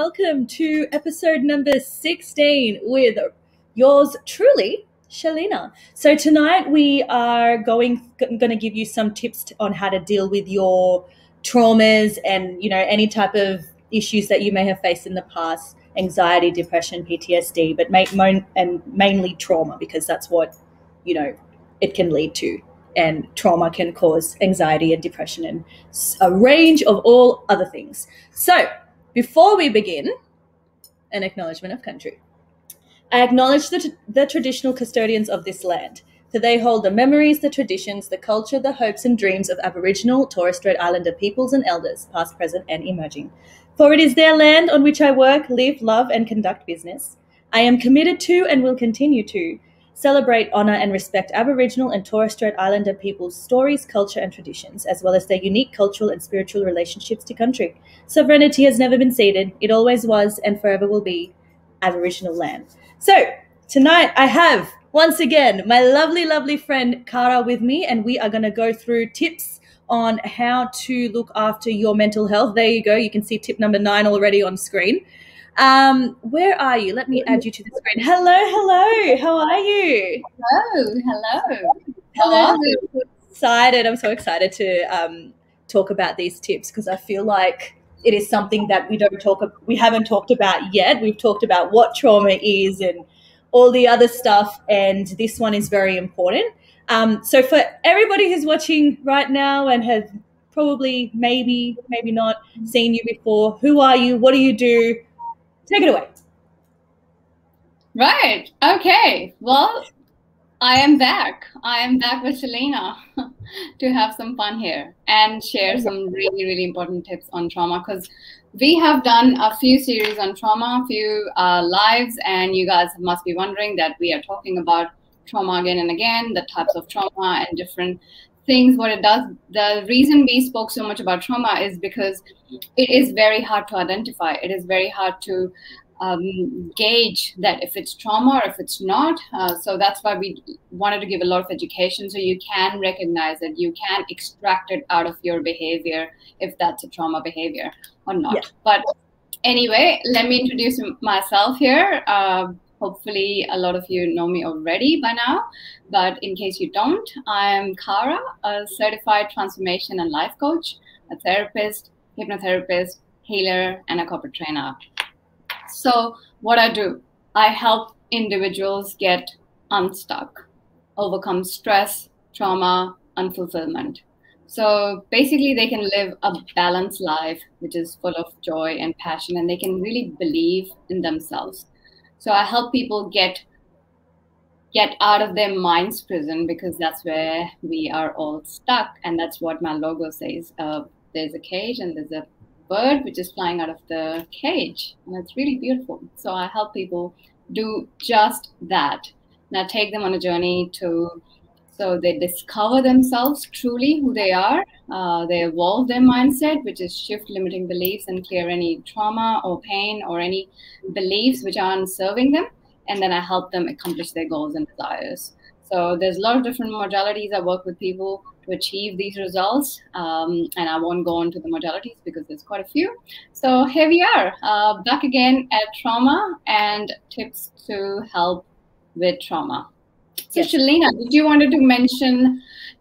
welcome to episode number 16 with yours truly, Shalina. So tonight we are going to give you some tips on how to deal with your traumas and, any type of issues that you may have faced in the past, anxiety, depression, PTSD, but mainly trauma, because that's what, it can lead to. And trauma can cause anxiety and depression and a range of all other things. So before we begin, an acknowledgement of country. I acknowledge the traditional custodians of this land, for they hold the memories, the traditions, the culture, the hopes and dreams of Aboriginal, Torres Strait Islander peoples and elders, past, present and emerging. For it is their land on which I work, live, love and conduct business. I am committed to and will continue to celebrate, honour and respect Aboriginal and Torres Strait Islander people's stories, culture and traditions, as well as their unique cultural and spiritual relationships to country. Sovereignty has never been ceded. It always was and forever will be Aboriginal land. So tonight I have, once again, my lovely, lovely friend Kara with me, and we are going to go through tips on how to look after your mental health. There you go. You can see tip number 9 already on screen. Where are you? Let me add you to the screen. Hello. How are you? Hello. I'm so excited to talk about these tips, because I feel like it is something that we haven't talked about yet. We've talked about what trauma is and all the other stuff, and this one is very important. So for everybody who's watching right now and has probably maybe not seen you before, who are you? What do you do? Take it away. Right. Okay. Well, I am back. With Shalina to have some fun here and share some really, really important tips on trauma, because we have done a few series on trauma, a few lives, and you guys must be wondering that we are talking about trauma again and again, the types of trauma and different things, what it does. The reason we spoke so much about trauma is because it is very hard to identify. It is very hard to gauge that if it's trauma or if it's not. So that's why we wanted to give a lot of education, so you can recognize it, you can extract it out of your behavior if that's a trauma behavior or not. Yeah. But anyway, let me introduce myself here. Hopefully a lot of you know me already by now, but in case you don't, I am Kara, a certified transformation and life coach, a therapist, hypnotherapist, healer, and a corporate trainer. So what I do, I help individuals get unstuck, overcome stress, trauma, unfulfillment. So basically they can live a balanced life, which is full of joy and passion, and they can really believe in themselves. So I help people get out of their mind's prison, because that's where we are all stuck. And that's what my logo says. There's a cage and there's a bird which is flying out of the cage, and it's really beautiful. So I help people do just that. Now take them on a journey so they discover themselves truly who they are. They evolve their mindset, which is shift limiting beliefs and clear any trauma or pain or any beliefs which aren't serving them. And then I help them accomplish their goals and desires. So there's a lot of different modalities. I work with people to achieve these results. And I won't go into the modalities because there's quite a few. So here we are, back again at trauma and tips to help with trauma. So yes. Shalina,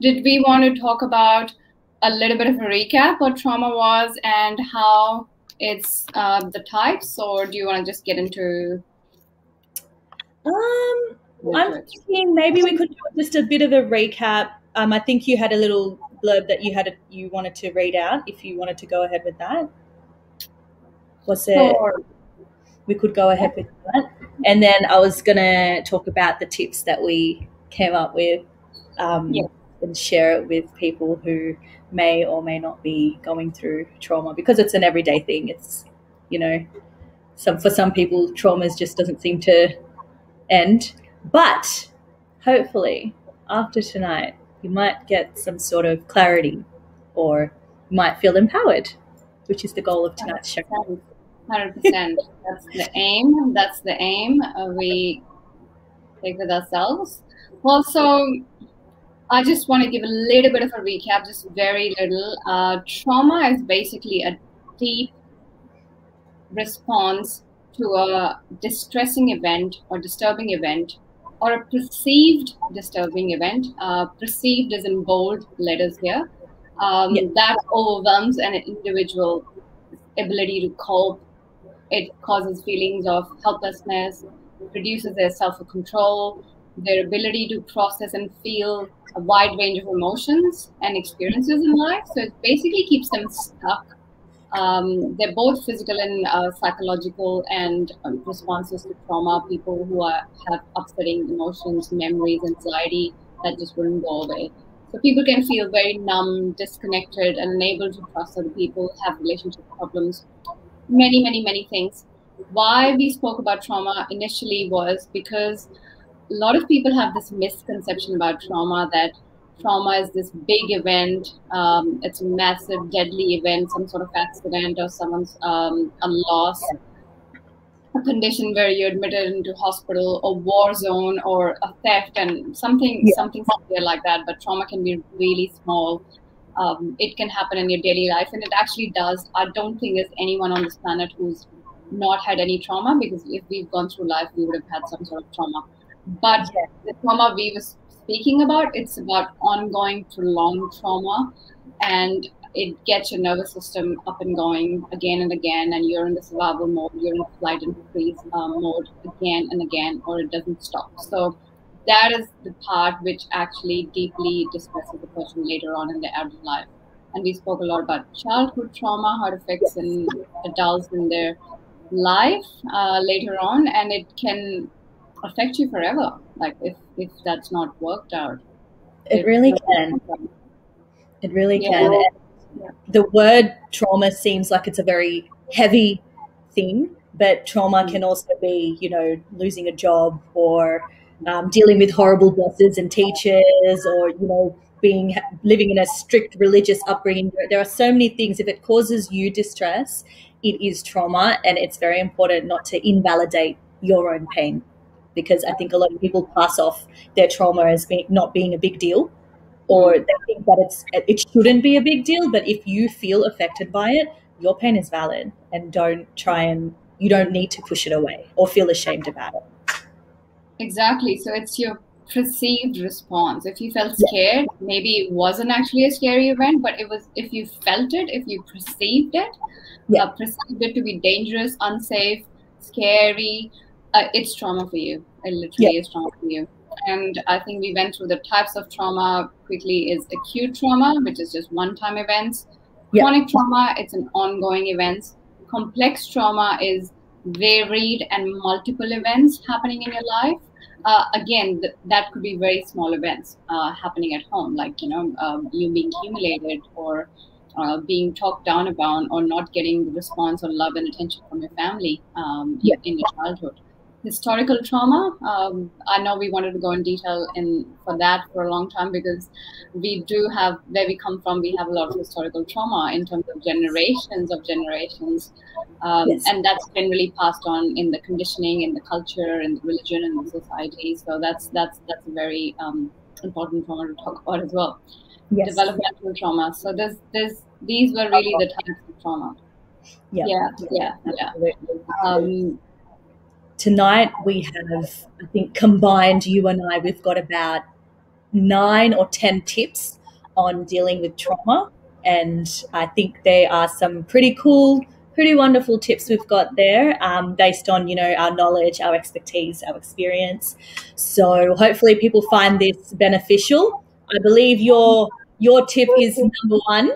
did we want to talk about a little bit of a recap what trauma was and how it's the types, or do you want to just get into? I'm thinking maybe we could do just a bit of a recap. I think you had a little blurb that you wanted to read out. If you wanted to go ahead with that, we could go ahead with that. And then I was gonna talk about the tips that we came up with, and share it with people who may or may not be going through trauma, because it's an everyday thing. It's, for some people, trauma just doesn't seem to end. But hopefully after tonight, you might get some sort of clarity, or you might feel empowered, which is the goal of tonight's show. 100%. That's the aim. We take with ourselves. Also, I just want to give a little bit of a recap, just very little. Trauma is basically a deep response to a distressing event or disturbing event or a perceived disturbing event. Perceived is in bold letters here. That overwhelms an individual ability to cope. It causes feelings of helplessness, reduces their self-control, their ability to process and feel a wide range of emotions and experiences in life. So it basically keeps them stuck. They're both physical and psychological and responses to trauma. People who have upsetting emotions, memories, anxiety that just wouldn't go away. So people can feel very numb, disconnected, and unable to trust other people, have relationship problems, many, many, many things. Why we spoke about trauma initially was because a lot of people have this misconception about trauma, that trauma is this big event. It's a massive, deadly event, some sort of accident or someone's a loss, a condition where you're admitted into hospital, or war zone, or a theft, and something severe like that. But trauma can be really small. It can happen in your daily life, and it actually does. I don't think there's anyone on this planet who's not had any trauma, because if we've gone through life, we would have had some sort of trauma. But the trauma we were speaking about, it's about ongoing, prolonged trauma, and it gets your nervous system up and going again and again, and you're in the survival mode, you're in flight and freeze mode again and again, or it doesn't stop. So that is the part which actually deeply distresses the person later on in their adult life. And we spoke a lot about childhood trauma, how it affects in adults in their life later on, and it can affect you forever, like if that's not worked out. It really can. It really can. And the word trauma seems like it's a very heavy thing, but trauma can also be, losing a job, or dealing with horrible bosses and teachers, or, living in a strict religious upbringing. There are so many things. If it causes you distress, it is trauma, and it's very important not to invalidate your own pain, because I think a lot of people pass off their trauma as not being a big deal, or they think that it shouldn't be a big deal. But if you feel affected by it, your pain is valid, and you don't need to push it away or feel ashamed about it. Exactly. So it's your perceived response. If you felt scared, maybe it wasn't actually a scary event, but it was, if you felt it, if you perceived it, perceived it to be dangerous, unsafe, scary, it's trauma for you. It literally is trauma for you. And I think we went through the types of trauma quickly. Is acute trauma, which is just one-time events. Chronic trauma, it's an ongoing events. Complex trauma is varied and multiple events happening in your life. Again, that could be very small events happening at home, like, you being humiliated, or being talked down about, or not getting the response or love and attention from your family in your childhood. Historical trauma, I know we wanted to go in detail for that for a long time, because we do have, where we come from, we have a lot of historical trauma in terms of generations, and that's generally passed on in the conditioning, in the culture, in the religion, and the society. So that's a very important trauma to talk about as well. Developmental trauma. So these were really the types of trauma. Tonight we have, I think, combined, you and I, we've got about 9 or 10 tips on dealing with trauma. And I think there are some pretty cool, pretty wonderful tips we've got there, based on, our knowledge, our expertise, our experience. So hopefully people find this beneficial. I believe your tip is number 1,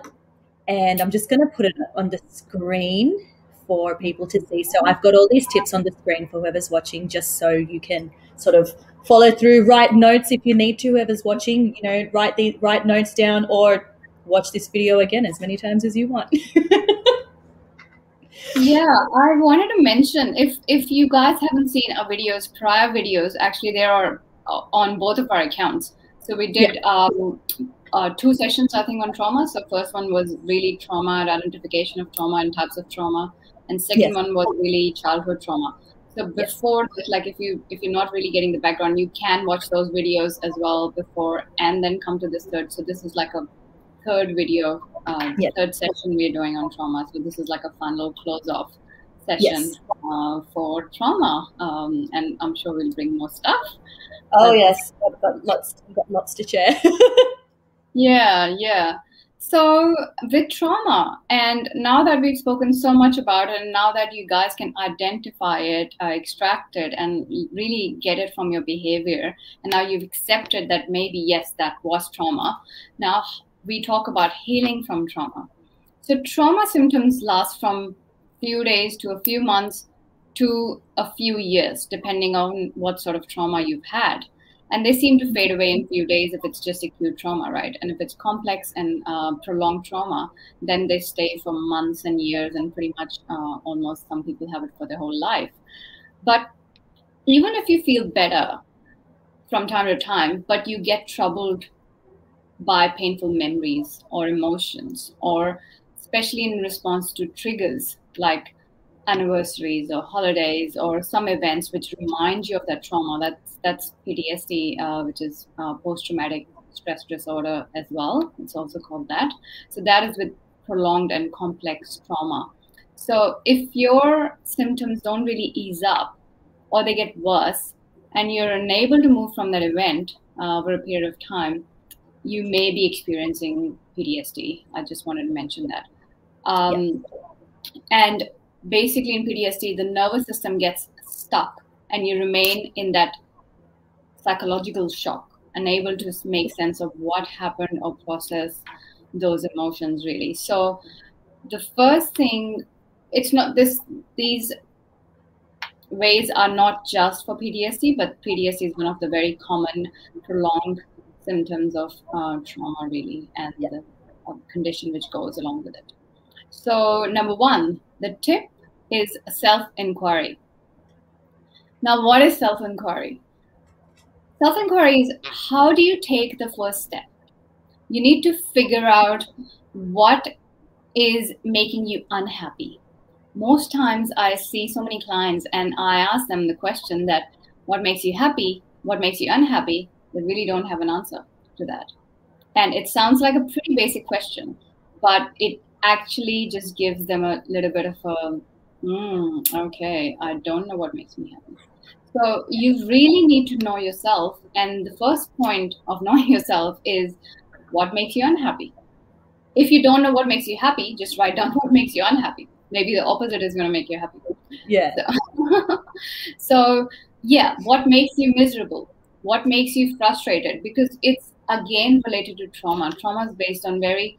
and I'm just going to put it on the screen for people to see. So I've got all these tips on the screen for whoever's watching, just so you can sort of follow through, write notes if you need to, whoever's watching, write notes down, or watch this video again as many times as you want. I wanted to mention, if you guys haven't seen our prior videos, actually they are on both of our accounts. So we did 2 sessions, I think, on trauma. So first one was really trauma and identification of trauma and types of trauma, and second one was really childhood trauma. So before, like, if you're not really getting the background, you can watch those videos as well before, and then come to this third. So this is like a third video, third session we're doing on trauma. So this is like a fun little close off. session Yes. for trauma, and I'm sure we'll bring more stuff. Oh But yes, I've got lots to share. yeah. So with trauma, and now that we've spoken so much about it, and now that you guys can identify it, extract it, and really get it from your behavior, and now you've accepted that maybe, yes, that was trauma. Now we talk about healing from trauma. So trauma symptoms last from few days to a few months to a few years, depending on what sort of trauma you've had. And they seem to fade away in a few days if it's just acute trauma, right? And if it's complex and prolonged trauma, then they stay for months and years, and pretty much almost some people have it for their whole life. But even if you feel better from time to time, but you get troubled by painful memories or emotions, or especially in response to triggers like anniversaries or holidays or some events which remind you of that trauma. That's PTSD, which is post-traumatic stress disorder as well. It's also called that. So that is with prolonged and complex trauma. So if your symptoms don't really ease up or they get worse and you're unable to move from that event over a period of time, you may be experiencing PTSD. I just wanted to mention that. And basically in PTSD, the nervous system gets stuck and you remain in that psychological shock, unable to make sense of what happened or process those emotions really. So the first thing, it's not these ways are not just for PTSD, but PTSD is one of the very common prolonged symptoms of trauma really, and the condition which goes along with it. So number one, the tip is self-inquiry. Now, what is self-inquiry? Self-inquiry is, how do you take the first step? You need to figure out what is making you unhappy. Most times I see so many clients and I ask them the question that, what makes you happy? What makes you unhappy? They really don't have an answer to that. And it sounds like a pretty basic question, but it actually just gives them a little bit of a, okay, I don't know what makes me happy. So you really need to know yourself. And the first point of knowing yourself is, what makes you unhappy? If you don't know what makes you happy, just write down what makes you unhappy. Maybe the opposite is going to make you happy. Yeah. So yeah, what makes you miserable? What makes you frustrated? Because it's again related to trauma. Trauma is based on very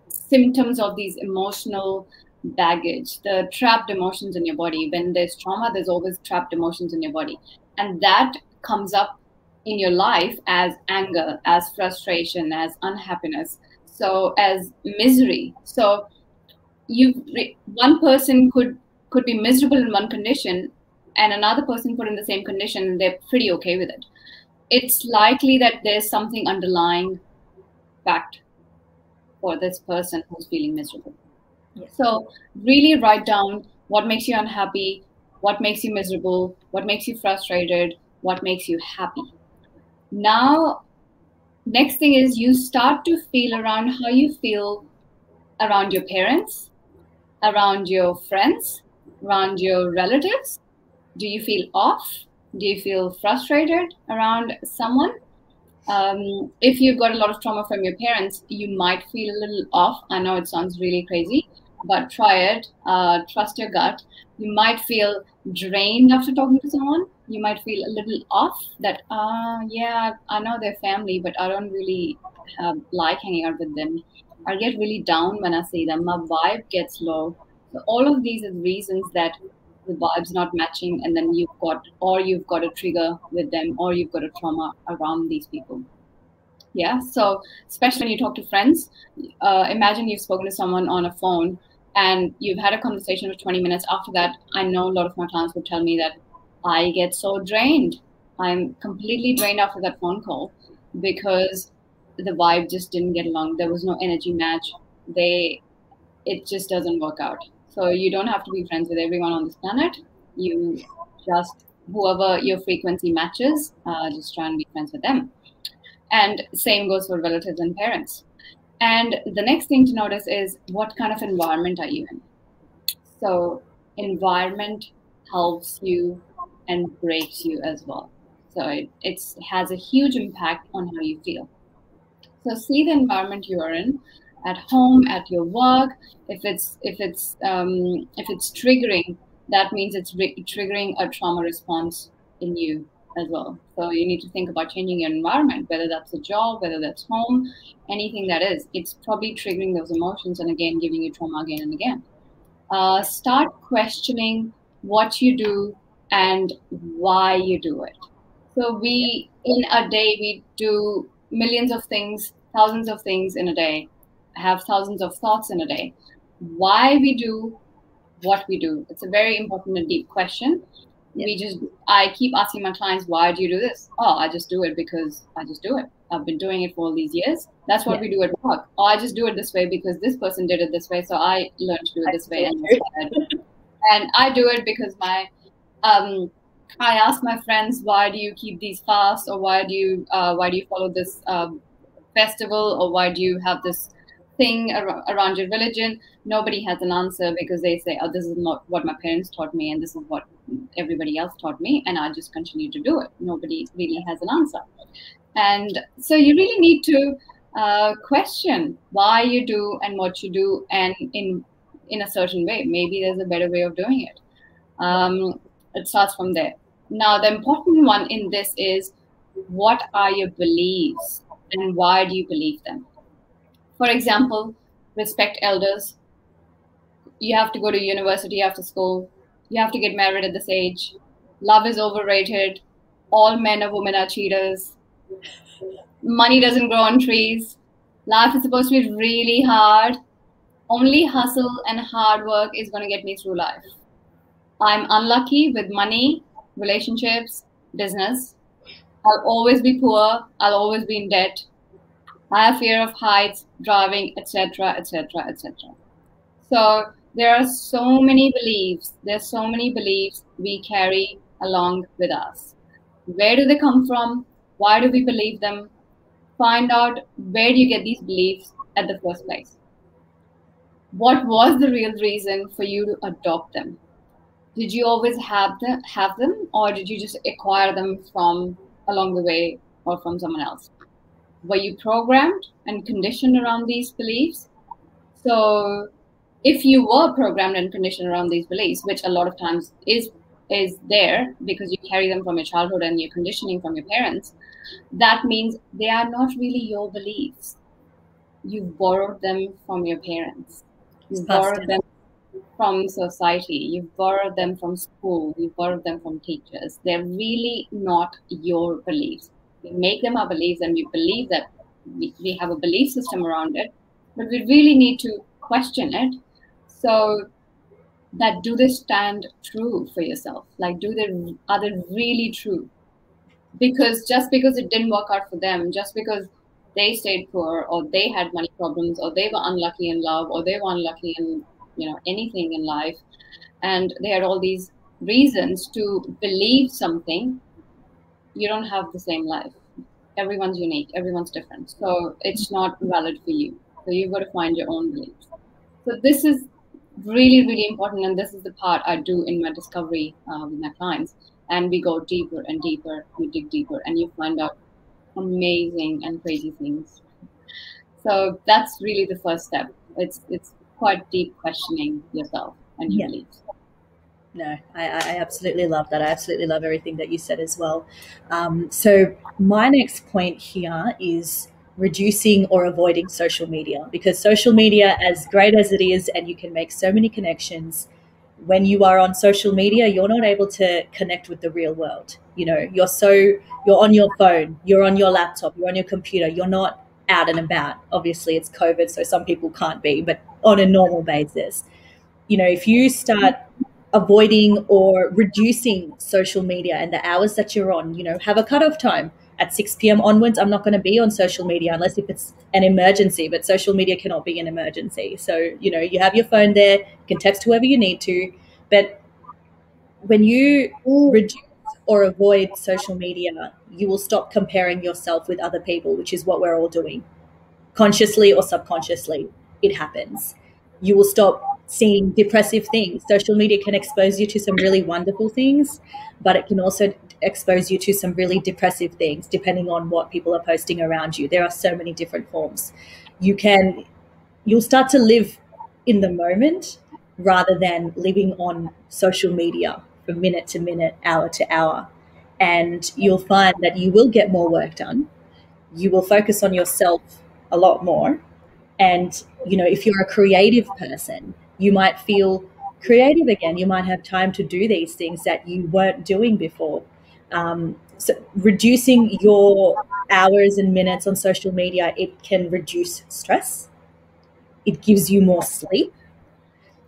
symptoms of these emotional baggage, the trapped emotions in your body. When there's trauma, there's always trapped emotions in your body. And that comes up in your life as anger, as frustration, as unhappiness, so as misery. So one person could be miserable in one condition and another person put in the same condition and they're pretty okay with it. It's likely that there's something underlying fact for this person who's feeling miserable. Yes. So really write down what makes you unhappy, what makes you miserable, what makes you frustrated, what makes you happy. Now, next thing is you start to feel around how you feel around your parents, around your friends, around your relatives. Do you feel off? Do you feel frustrated around someone? If you've got a lot of trauma from your parents, you might feel a little off. I know it sounds really crazy, but try it. Trust your gut. You might feel drained after talking to someone. You might feel a little off that, yeah, I know their family, but I don't really like hanging out with them. I get really down when I see them. My vibe gets low. So all of these are reasons that the vibe's not matching, and then you've got a trigger with them, or you've got a trauma around these people. Yeah. So especially when you talk to friends, imagine you've spoken to someone on a phone and you've had a conversation for 20 minutes. After that, I know a lot of my clients would tell me that I get so drained. I'm completely drained after that phone call because the vibe just didn't get along. There was no energy match. It just doesn't work out. So you don't have to be friends with everyone on this planet. You just, whoever your frequency matches, just try and be friends with them. And same goes for relatives and parents. And the next thing to notice is, what kind of environment are you in? So environment helps you and breaks you as well. So it has a huge impact on how you feel. So see the environment you are in, at home, at your work. If it's triggering, that means it's triggering a trauma response in you as well. So you need to think about changing your environment, whether that's a job, whether that's home, anything that is. It's probably triggering those emotions and again giving you trauma again and again. Start questioning what you do and why you do it. So in a day, we do millions of things, thousands of things in a day, have thousands of thoughts in a day. Why we do what we do? It's a very important and deep question. I keep asking my clients, why do you do this? Oh, I just do it because I just do it. I've been doing it for all these years. That's what we do at work. Oh, I just do it this way because this person did it this way, so I learned to do it this way, and that's why I do it. And I do it because I ask my friends, why do you keep these fasts, or why do you follow this festival, or why do you have this thing around your religion? Nobody has an answer because they say, oh, this is not what my parents taught me, and this is what everybody else taught me, and I just continue to do it. Nobody really has an answer. And so you really need to question why you do and what you do, and in a certain way. Maybe there's a better way of doing it. It starts from there. Now, the important one in this is, what are your beliefs and why do you believe them? For example, respect elders. You have to go to university after school. You have to get married at this age. Love is overrated. All men or women are cheaters. Money doesn't grow on trees. Life is supposed to be really hard. Only hustle and hard work is going to get me through life. I'm unlucky with money, relationships, business. I'll always be poor. I'll always be in debt. I have fear of heights, driving, etc., etc., etc. So there are so many beliefs. There's so many beliefs we carry along with us. Where do they come from? Why do we believe them? Find out, where do you get these beliefs at the first place? What was the real reason for you to adopt them? Did you always have them, or did you just acquire them from along the way or from someone else? Were you programmed and conditioned around these beliefs? So if you were programmed and conditioned around these beliefs, which a lot of times is there because you carry them from your childhood and your conditioning from your parents, that means they are not really your beliefs. You've borrowed them from your parents. You've borrowed them from society. You've borrowed them from school. You've borrowed them from teachers. They're really not your beliefs. We make them our beliefs, and we believe that we have a belief system around it, but we really need to question it. So that, do they stand true for yourself? Like, are they really true? Because just because it didn't work out for them, just because they stayed poor, or they had money problems, or they were unlucky in love, or they were unlucky in anything in life, and they had all these reasons to believe something, you don't have the same life. Everyone's unique, everyone's different, so it's not valid for you. So you've got to find your own beliefs. So this is really, really important, and this is the part I do in my discovery with my clients. And we go deeper and deeper, we dig deeper, and you find out amazing and crazy things. So that's really the first step. It's quite deep, questioning yourself and your beliefs. No, I absolutely love that. I absolutely love everything that you said as well. So my next point here is reducing or avoiding social media, because social media, as great as it is, and you can make so many connections, when you are on social media, you're not able to connect with the real world. You're on your phone, you're on your laptop, you're on your computer, you're not out and about. Obviously it's COVID, so some people can't be, but on a normal basis, if you start avoiding or reducing social media and the hours that you're on, have a cutoff time. At 6 p.m. onwards, I'm not going to be on social media unless if it's an emergency, but social media cannot be an emergency. So, you have your phone there, you can text whoever you need to, but when you reduce or avoid social media, you will stop comparing yourself with other people, which is what we're all doing. Consciously or subconsciously, it happens. You will stop seeing depressive things. Social media can expose you to some really wonderful things, but it can also expose you to some really depressive things depending on what people are posting around you. There are so many different forms. You'll start to live in the moment rather than living on social media from minute to minute, hour to hour. And you'll find that you will get more work done. You will focus on yourself a lot more. And, if you're a creative person, you might feel creative again. You might have time to do these things that you weren't doing before. So reducing your hours and minutes on social media, it can reduce stress. It gives you more sleep.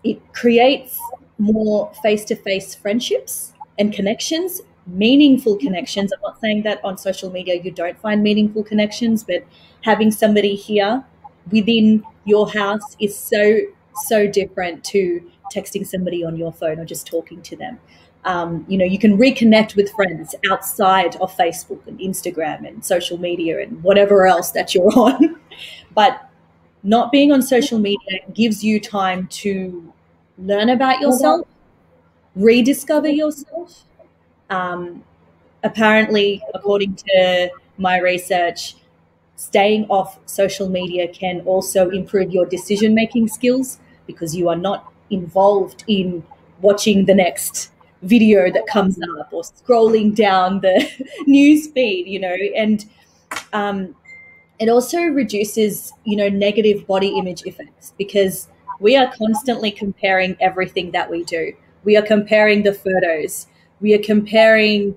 It creates more face-to-face friendships and connections, meaningful connections. I'm not saying that on social media you don't find meaningful connections, but having somebody here within your house is so different to texting somebody on your phone or just talking to them. You can reconnect with friends outside of Facebook and Instagram and social media and whatever else that you're on. But not being on social media gives you time to learn about yourself, rediscover yourself. Apparently, according to my research, staying off social media can also improve your decision-making skills because you are not involved in watching the next video that comes up or scrolling down the news feed, and it also reduces, negative body image effects because we are constantly comparing everything that we do. We are comparing the photos. We are comparing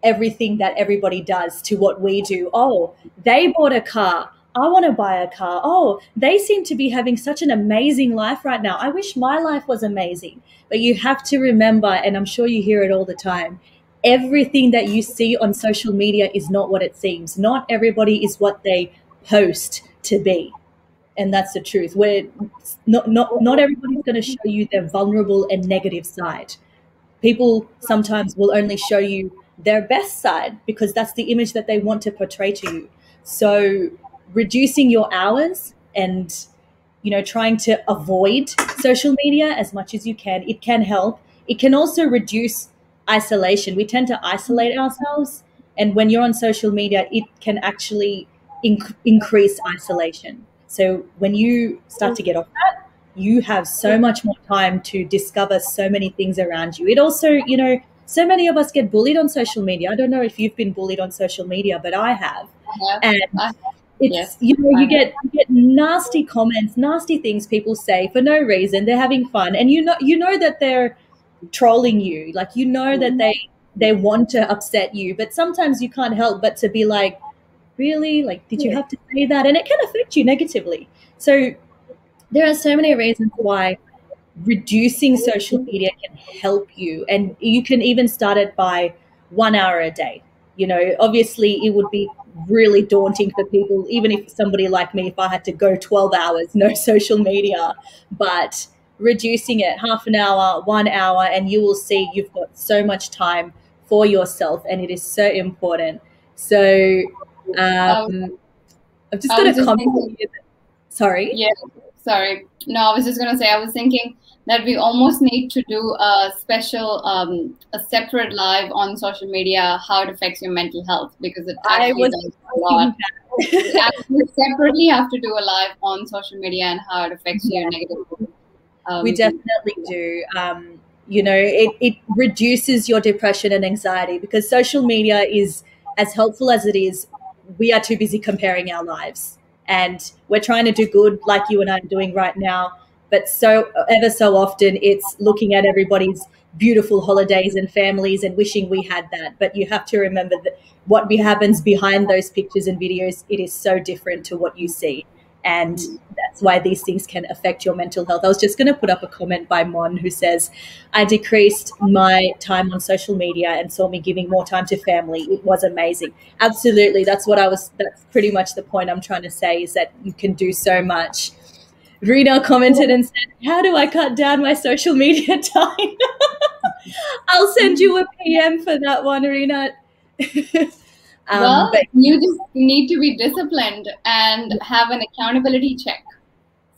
everything that everybody does to what we do. Oh, they bought a car. I want to buy a car. Oh, they seem to be having such an amazing life right now. I wish my life was amazing. But you have to remember, and I'm sure you hear it all the time, everything that you see on social media is not what it seems. Not everybody is what they post to be. And that's the truth. Where not everybody's going to show you their vulnerable and negative side. People sometimes will only show you their best side because that's the image that they want to portray to you. So reducing your hours and, trying to avoid social media as much as you can, it can help. It can also reduce isolation. We tend to isolate ourselves. And when you're on social media, it can actually increase isolation. So when you start to get off that, you have so much more time to discover so many things around you. It also, so many of us get bullied on social media. I don't know if you've been bullied on social media, but I have. And it's, you get nasty comments, nasty things people say for no reason. They're having fun. And you know that they're trolling you. Like, that they want to upset you, but sometimes you can't help but to be like, really? Like, did you have to say that? And it can affect you negatively. So there are so many reasons why reducing social media can help you. And you can even start it by 1 hour a day. Obviously it would be really daunting for people, even if somebody like me, if I had to go 12 hours, no social media, but reducing it half an hour, 1 hour, and you will see you've got so much time for yourself, and it is so important. So I've just got a comment. Sorry. Yeah, sorry. No, I was just going to say, I was thinking that we almost need to do a special, a separate live on social media, how it affects your mental health, because it actually does a lot. We actually separately have to do a live on social media and how it affects you negatively. We definitely do. It reduces your depression and anxiety because social media is, as helpful as it is, we are too busy comparing our lives. And we're trying to do good like you and I are doing right now. But ever so often it's looking at everybody's beautiful holidays and families and wishing we had that. But you have to remember that what happens behind those pictures and videos, it is so different to what you see. And that's why these things can affect your mental health. I was just going to put up a comment by Mon who says, I decreased my time on social media and saw me giving more time to family. It was amazing. Absolutely. That's pretty much the point I'm trying to say, is that you can do so much. Rena commented and said, how do I cut down my social media time? I'll send you a PM for that one, Rena. Well, you just need to be disciplined and have an accountability check.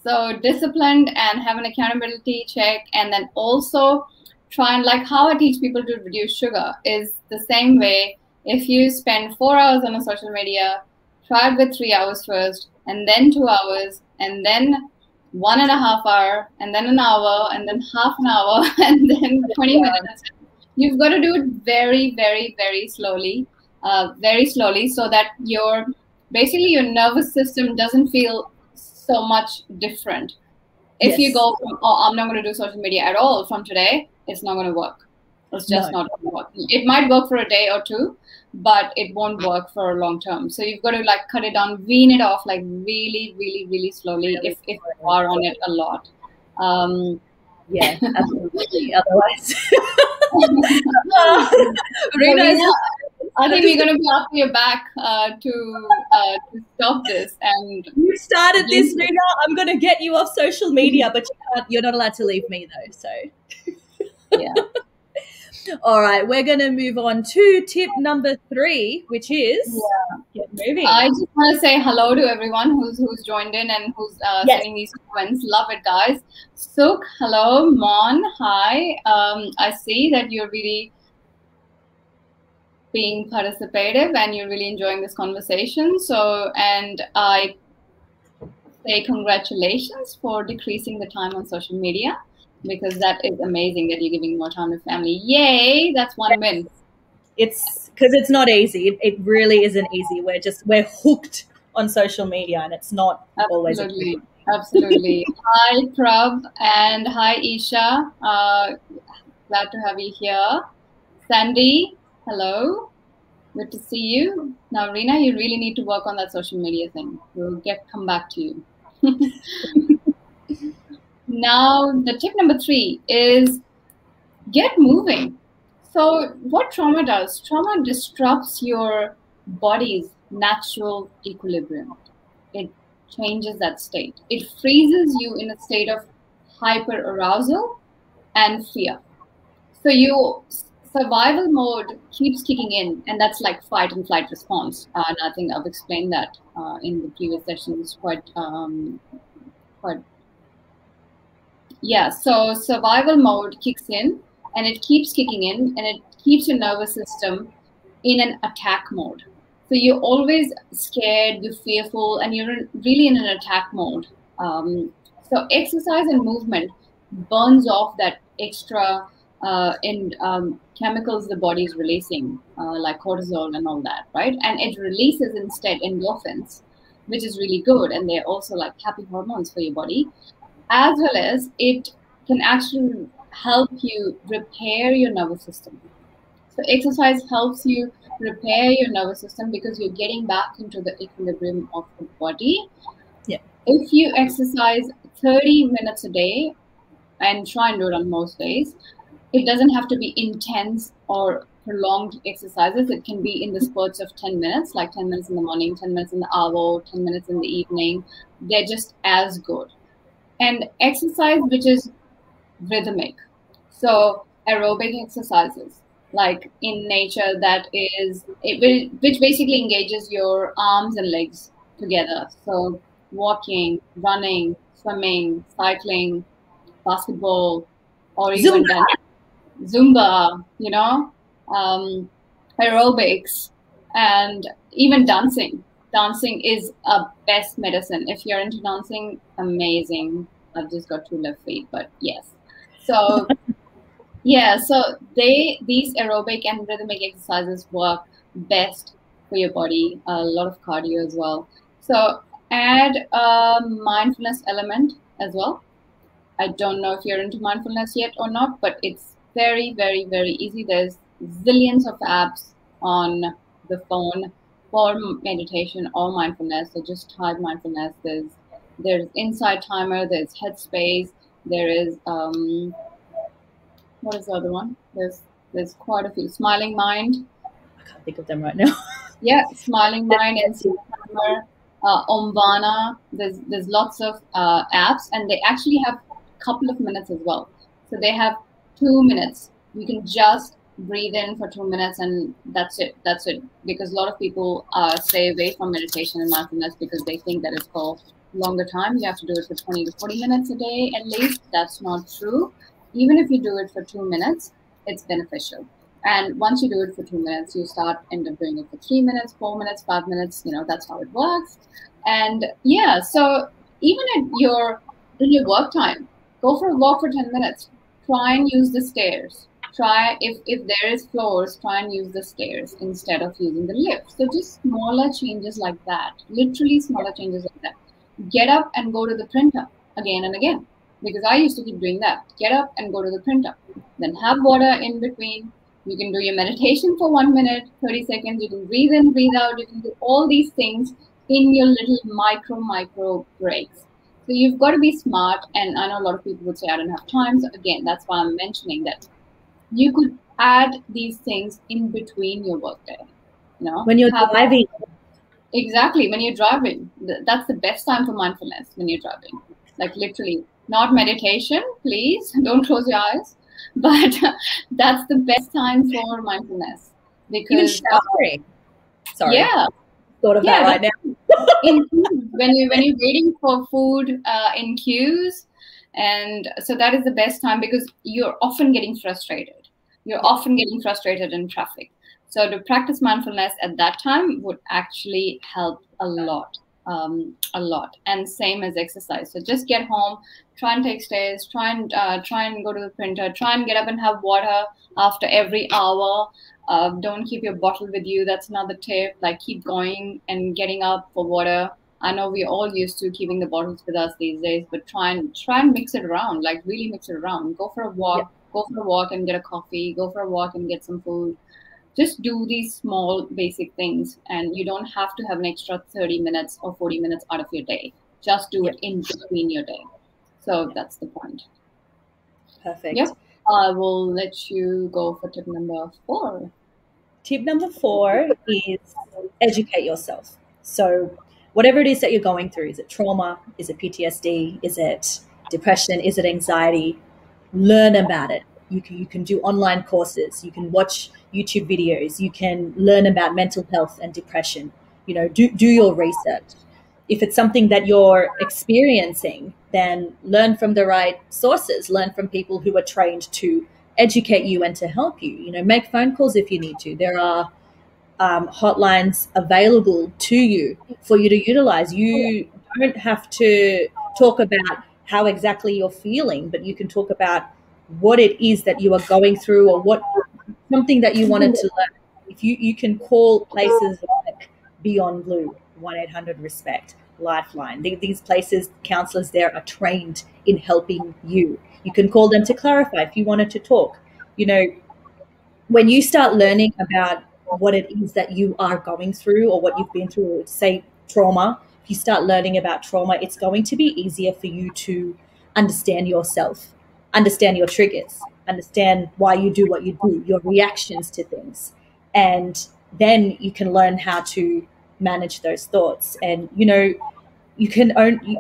So disciplined and have an accountability check, and then also try and, like how I teach people to reduce sugar is the same way. If you spend 4 hours on a social media, try it with 3 hours first, and then 2 hours, and then 1.5 hours, and then an hour, and then half an hour, and then 20 minutes. You've got to do it very, very, very slowly, so that basically your nervous system doesn't feel so much different. If you go from, oh, I'm not going to do social media at all from today, it's not going to work. It's just not going to work. It might work for a day or two, but it won't work for a long term. So you've got to like cut it down, wean it off like really, really, really slowly if you are on it a lot. Yeah, absolutely. Otherwise, I think we're going to be after your back to stop this. And you started this, Rina. I'm going to get you off social media, but you're not allowed to leave me though. So, yeah. All right, we're going to move on to tip number 3, which is get moving. I just want to say hello to everyone who's joined in and who's sending these comments. Love it, guys. Suk, hello. Mon, hi. I see that you're really being participative and you're really enjoying this conversation. So, and I say congratulations for decreasing the time on social media, because that is amazing that you're giving more time to family. Yay, that's one win. It's because it's not easy. It really isn't easy. We're hooked on social media, and it's not always easy. Absolutely. Hi, Prab, and hi, Isha. Glad to have you here. Sandy, hello. Good to see you. Now, Rina, you really need to work on that social media thing. We'll come back to you. Now, the tip number 3 is get moving. So what trauma does, trauma disrupts your body's natural equilibrium. It changes that state. It freezes you in a state of hyper arousal and fear. So your survival mode keeps kicking in, and that's like fight and flight response. And I think I've explained that in the previous sessions quite. Yeah, so survival mode kicks in, and it keeps kicking in, and it keeps your nervous system in an attack mode. So you're always scared, you're fearful, and you're really in an attack mode. So exercise and movement burns off that extra chemicals the body is releasing, like cortisol and all that, right? And it releases instead endorphins, which is really good, and they're also like happy hormones for your body. As well as it can actually help you repair your nervous system. So exercise helps you repair your nervous system because you're getting back into the equilibrium of the body. Yeah. If you exercise 30 minutes a day, and try and do it on most days, it doesn't have to be intense or prolonged exercises. It can be in the spurts of 10 minutes, like 10 minutes in the morning, 10 minutes in the hour, 10 minutes in the evening. They're just as good. And exercise which is rhythmic, so aerobic exercises like in nature, which basically engages your arms and legs together. So walking, running, swimming, cycling, basketball, or even Zumba, aerobics, and even dancing. Dancing is a best medicine. If you're into dancing, amazing. I've just got 2 left feet, but yes. So yeah, so these aerobic and rhythmic exercises work best for your body. A lot of cardio as well. So add a mindfulness element as well. I don't know if you're into mindfulness yet or not, but it's very, very, very easy. There's zillions of apps on the phone for meditation or mindfulness. So just type mindfulness. There's Insight Timer, there's Headspace, there is what is the other one? There's quite a few. Smiling Mind. I can't think of them right now. Yeah, Smiling Mind, Insight Timer, Omvana. There's lots of apps, and they actually have a couple of minutes as well. So they have 2 minutes. You can just breathe in for 2 minutes, and that's it. Because a lot of people stay away from meditation and mindfulness because they think that it's for longer time. You have to do it for 20 to 40 minutes a day at least. That's not true. Even if you do it for 2 minutes, it's beneficial. And once you do it for 2 minutes, you end up doing it for 3 minutes, 4 minutes, 5 minutes. That's how it works. And yeah, so even at your work time, go for a walk for 10 minutes. Try and use the stairs. Try, if there is floors, try and use the stairs instead of using the lift. So just smaller changes like that, literally smaller changes like that. Get up and go to the printer again and again, because I used to keep doing that. Get up and go to the printer. Then have water in between. You can do your meditation for 1 minute, 30 seconds. You can breathe in, breathe out. You can do all these things in your little micro breaks. So you've got to be smart. And I know a lot of people would say, I don't have time. So again, that's why I'm mentioning that you could add these things in between your workday. When you're driving. Exactly. When you're driving, that's the best time for mindfulness, when you're driving. Like literally, not meditation, please don't close your eyes. But that's the best time for mindfulness. Because even showering. Sorry. Yeah. Thought of that right now. when you're waiting for food in queues, and so that is the best time, because you're often getting frustrated. You're often getting frustrated in traffic. So to practice mindfulness at that time would actually help a lot. And same as exercise. So just get home, try and take stairs, try and go to the printer, try and get up and have water after every hour. Don't keep your bottle with you. That's another tip. Like, keep going and getting up for water. I know we're all used to keeping the bottles with us these days, but try and mix it around. Like, really mix it around. Go for a walk. Yeah. Go for a walk and get a coffee. Go for a walk and get some food. Just do these small basic things, and you don't have to have an extra 30 minutes or 40 minutes out of your day. Just do it in between your day. So that's the point. Perfect. Yep. I will let you go for tip number 4. Tip number 4 is educate yourself. So whatever it is that you're going through, is it trauma? Is it PTSD? Is it depression? Is it anxiety? Learn about it. You can do online courses. You can watch YouTube videos. You can learn about mental health and depression. Do your research. If it's something that you're experiencing, then learn from the right sources. Learn from people who are trained to educate you and to help you. Make phone calls if you need to. There are hotlines available to you for you to utilize. You don't have to talk about how exactly you're feeling, but you can talk about what it is that you are going through, or something that you wanted to learn. If you can call places like Beyond Blue, 1-800-RESPECT, Lifeline. These places, counselors there are trained in helping you. You can call them to clarify if you wanted to talk. When you start learning about what it is that you are going through, or what you've been through, say trauma, if you start learning about trauma, it's going to be easier for you to understand yourself, understand your triggers, understand why you do what you do, your reactions to things. And then you can learn how to manage those thoughts. And, you can own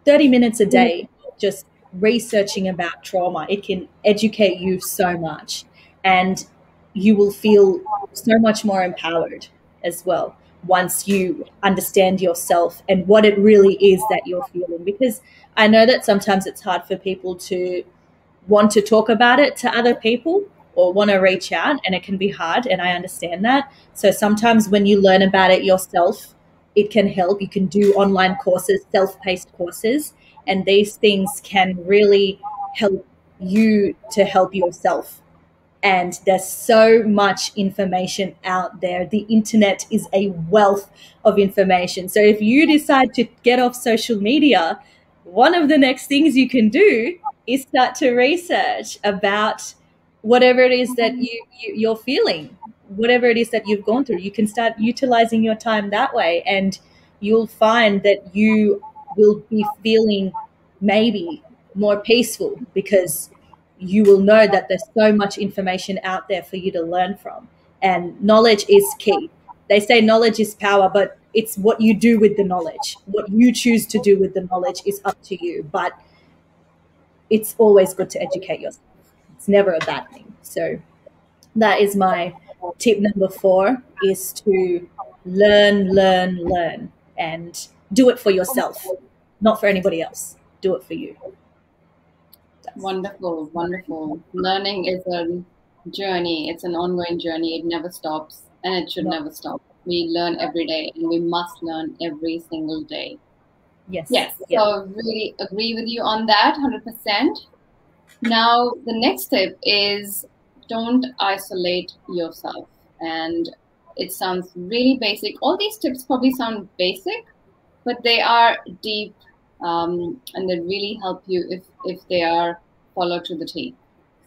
30 minutes a day just researching about trauma. It can educate you so much, and you will feel so much more empowered as well once you understand yourself and what it really is that you're feeling. Because I know that sometimes it's hard for people to want to talk about it to other people or want to reach out, and it can be hard, and I understand that. So sometimes when you learn about it yourself, it can help. You can do online courses, self-paced courses, and these things can really help you to help yourself. And there's so much information out there. The internet is a wealth of information. So if you decide to get off social media, one of the next things you can do is start to research about whatever it is that you're feeling, whatever it is that you've gone through. You can start utilizing your time that way, and you'll find that you will be feeling maybe more peaceful, because you will know that there's so much information out there for you to learn from. And knowledge is key. They say knowledge is power, but it's what you do with the knowledge. What you choose to do with the knowledge is up to you. But it's always good to educate yourself. It's never a bad thing. So that is my tip number 4, is to learn, and do it for yourself. not for anybody else. Do it for you. Wonderful, wonderful. Learning is a journey. It's an ongoing journey. It never stops, and it should never stop. We learn every day, and we must learn every single day. Yes. Yes. So really agree with you on that, 100%. Now, the next tip is don't isolate yourself. And it sounds really basic. All these tips probably sound basic, but they are deep, and they really help you if they are followed to the T.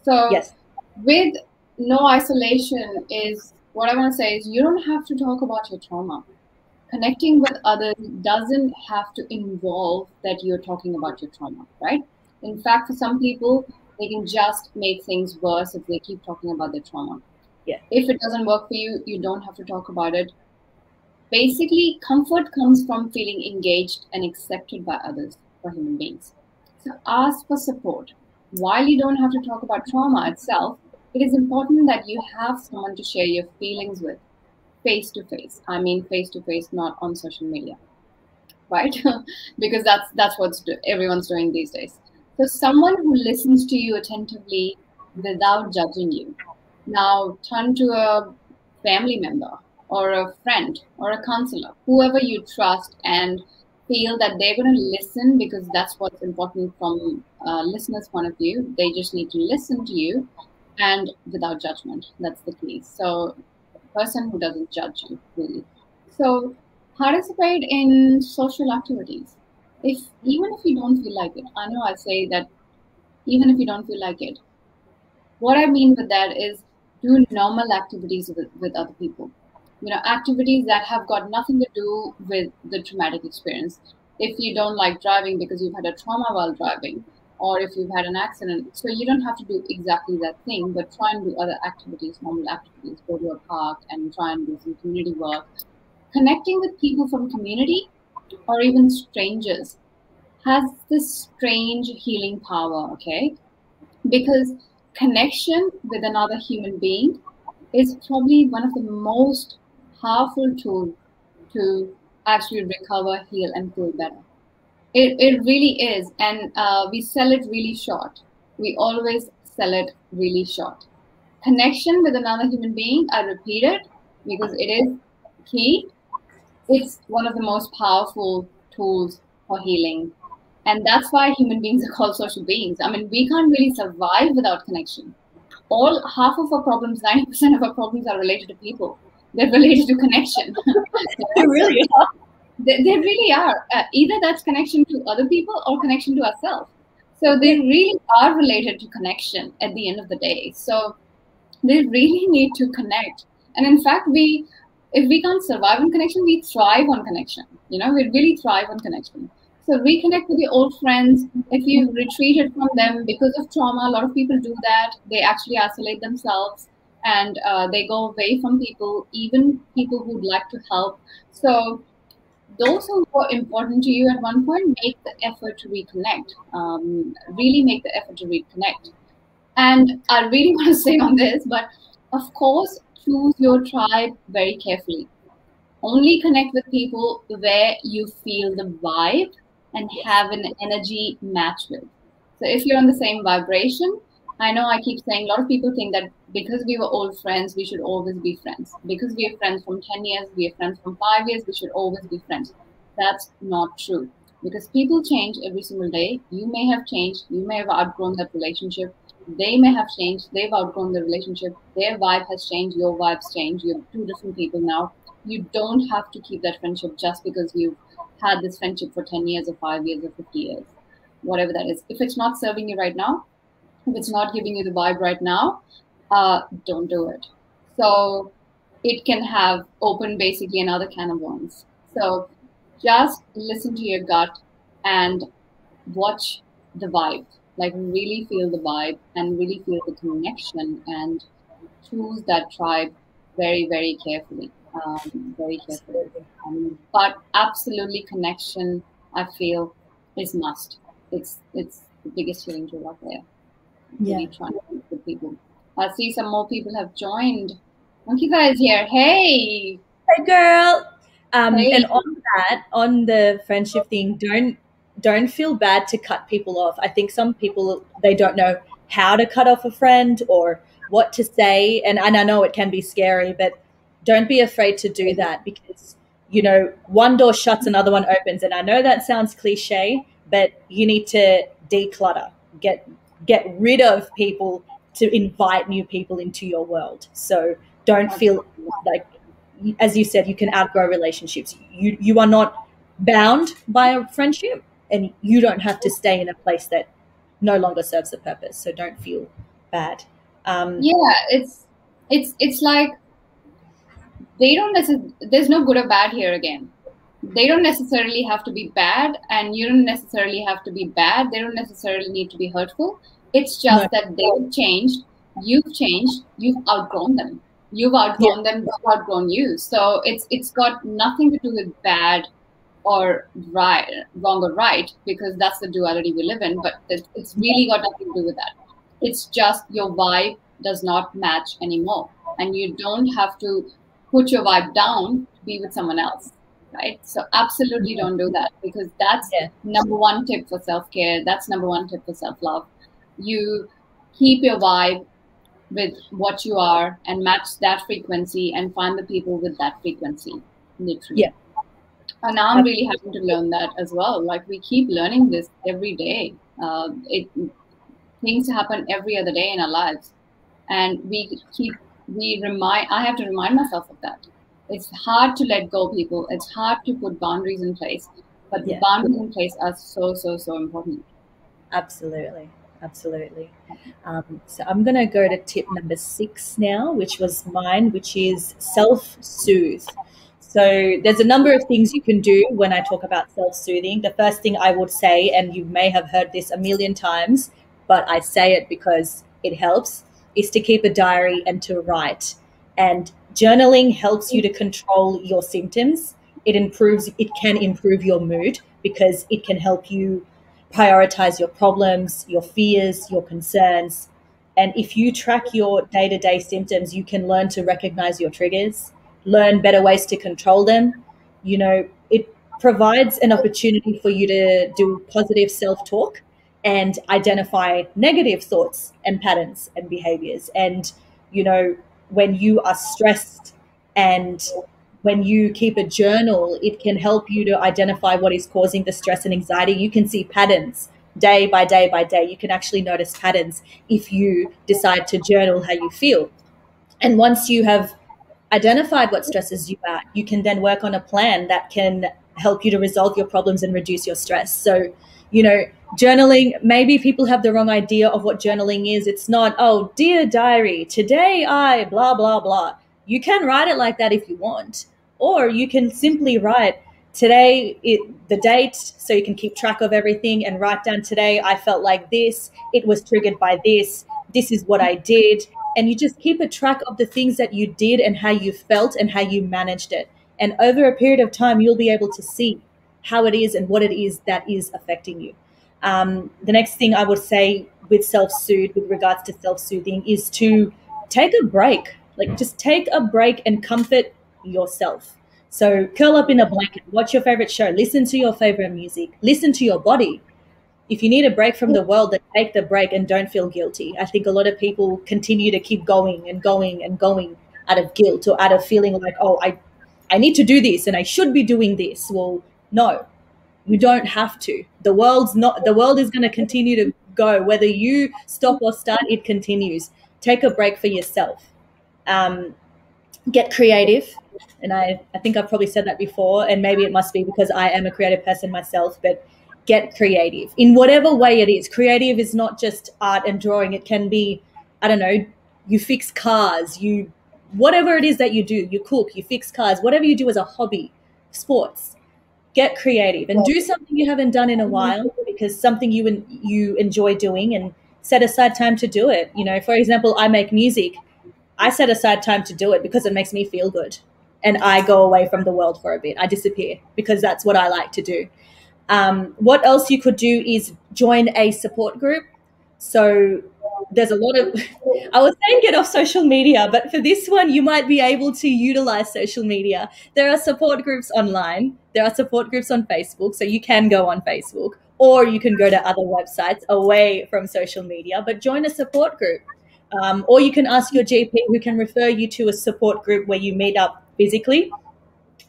So Yes. with no isolation is what I want to say is you don't have to talk about your trauma. Connecting with others doesn't have to involve that you're talking about your trauma, right? In fact, for some people, they can just make things worse if they keep talking about their trauma. Yeah. If it doesn't work for you, you don't have to talk about it. Basically, comfort comes from feeling engaged and accepted by others, for human beings. So ask for support. While you don't have to talk about trauma itself, it is important that you have someone to share your feelings with, face to face. I mean face to face, not on social media, right? Because that's what everyone's doing these days. So someone who listens to you attentively without judging you. Now turn to a family member or a friend or a counselor, whoever you trust and feel that they're going to listen, because that's what's important from a listener's point of view. They just need to listen to you and without judgment. That's the key. So a person who doesn't judge you, really. So participate in social activities. Even if you don't feel like it, I know I say that even if you don't feel like it. What I mean with that is do normal activities with other people. Activities that have got nothing to do with the traumatic experience. If you don't like driving because you've had a trauma while driving, or if you've had an accident, so you don't have to do exactly that thing, but try and do other activities, normal activities. Go to a park and try and do some community work. Connecting with people from community or even strangers has this strange healing power, okay? Because connection with another human being is probably one of the most powerful tools to actually recover, heal, and feel better. It really is. And we sell it really short. We always sell it really short. Connection with another human being, I repeat it because it is key. It's one of the most powerful tools for healing. And that's why human beings are called social beings. I mean, we can't really survive without connection. Half of our problems, 90% of our problems are related to people. They're related to connection. They really are. They really are. Either that's connection to other people or connection to ourselves. So they really are related to connection at the end of the day. So they really need to connect. And in fact, if we can't survive on connection, we thrive on connection. We really thrive on connection. So reconnect with your old friends. If you've retreated from them because of trauma, a lot of people do that. They actually isolate themselves and they go away from people, even people who'd like to help. So those who were important to you at one point, make the effort to reconnect. Really make the effort to reconnect. And I really want to say on this, but of course, choose your tribe very carefully. Only connect with people where you feel the vibe and have an energy match with. So if you're on the same vibration, I know I keep saying a lot of people think that because we were old friends, we should always be friends. Because we are friends from 10 years, we are friends from 5 years, we should always be friends. That's not true. Because people change every single day. You may have changed. You may have outgrown that relationship. They may have changed. They've outgrown the relationship. Their vibe has changed. Your vibe's changed. You're two different people now. You don't have to keep that friendship just because you've had this friendship for 10 years or 5 years or 50 years, whatever that is. If it's not serving you right now, if it's not giving you the vibe right now, don't do it. So it can have open basically another can of worms. So just listen to your gut and watch the vibe, like really feel the vibe and really feel the connection and choose that tribe very, very carefully. Very carefully. But absolutely connection, I feel, is must. It's the biggest healing tool out there. Really trying to connect with people. I see some more people have joined. Ankita is here. Hey! Hey, girl. Hey. And on that, on the friendship thing, don't don't feel bad to cut people off. I think some people, they don't know how to cut off a friend or what to say. And I know it can be scary, but don't be afraid to do that, because, one door shuts, another one opens. And I know that sounds cliche, but you need to declutter, get rid of people to invite new people into your world. So don't feel like, as you said, you can outgrow relationships. You are not bound by a friendship, and you don't have to stay in a place that no longer serves the purpose. So don't feel bad. It's like there's no good or bad here again. They don't necessarily have to be bad, and you don't necessarily have to be bad. They don't necessarily need to be hurtful. It's just that they've changed, you've outgrown them. You've outgrown them, they've outgrown you. So it's got nothing to do with bad or right, wrong or right, because that's the duality we live in. But it's really got nothing to do with that. It's just your vibe does not match anymore, and you don't have to put your vibe down to be with someone else, right? So absolutely don't do that, because that's number one tip for self-care. That's number one tip for self-love. You keep your vibe with what you are and match that frequency, and find the people with that frequency, literally. Yeah. And now I'm really having to learn that as well. Like, we keep learning this every day. Things happen every other day in our lives, and I have to remind myself of that. It's hard to let go, people. It's hard to put boundaries in place, but the boundaries in place are so, so, so important. Absolutely. So I'm going to go to tip number 6 now, which was mine, which is self-soothe. So there's a number of things you can do when I talk about self-soothing. The first thing I would say, and you may have heard this a million times, but I say it because it helps, is to keep a diary and to write. And journaling helps you to control your symptoms. It can improve your mood, because it can help you prioritize your problems, your fears, your concerns. And if you track your day-to-day symptoms, you can learn to recognize your triggers, learn better ways to control them. It provides an opportunity for you to do positive self-talk and identify negative thoughts and patterns and behaviors. And, when you are stressed and when you keep a journal, it can help you to identify what is causing the stress and anxiety. You can see patterns day by day by day. You can actually notice patterns if you decide to journal how you feel. And once you have identified what stresses you out, you can then work on a plan that can help you to resolve your problems and reduce your stress. So, journaling, maybe people have the wrong idea of what journaling is. It's not, oh, dear diary, today I blah, blah, blah. You can write it like that if you want, or you can simply write today, the date, so you can keep track of everything, and write down, today I felt like this, it was triggered by this is what I did. And you just keep a track of the things that you did and how you felt and how you managed it. And over a period of time, you'll be able to see how it is and what it is that is affecting you. The next thing I would say with regards to self-soothing, is to take a break. Like, just take a break and comfort yourself. So curl up in a blanket, watch your favorite show, listen to your favorite music, listen to your body. If you need a break from the world, then take the break and don't feel guilty. I think a lot of people continue to keep going and going and going out of guilt, or out of feeling like, oh, I need to do this and I should be doing this. Well, no, you don't have to. The world is going to continue to go. Whether you stop or start, it continues. Take a break for yourself. Get creative. And I think I've probably said that before, and maybe it must be because I am a creative person myself, but get creative in whatever way it is. Creative is not just art and drawing. It can be, I don't know, you fix cars, whatever it is that you do, you cook, you fix cars, whatever you do as a hobby, sports. Get creative and do something you haven't done in a while, because something you enjoy doing, and set aside time to do it. For example, I make music. I set aside time to do it because it makes me feel good. And I go away from the world for a bit. I disappear because that's what I like to do. What else you could do is join a support group. So there's a lot of, I was saying get off social media, but for this one, you might be able to utilize social media. There are support groups online. There are support groups on Facebook. So you can go on Facebook, or you can go to other websites away from social media, but join a support group. Or you can ask your GP, who can refer you to a support group where you meet up physically.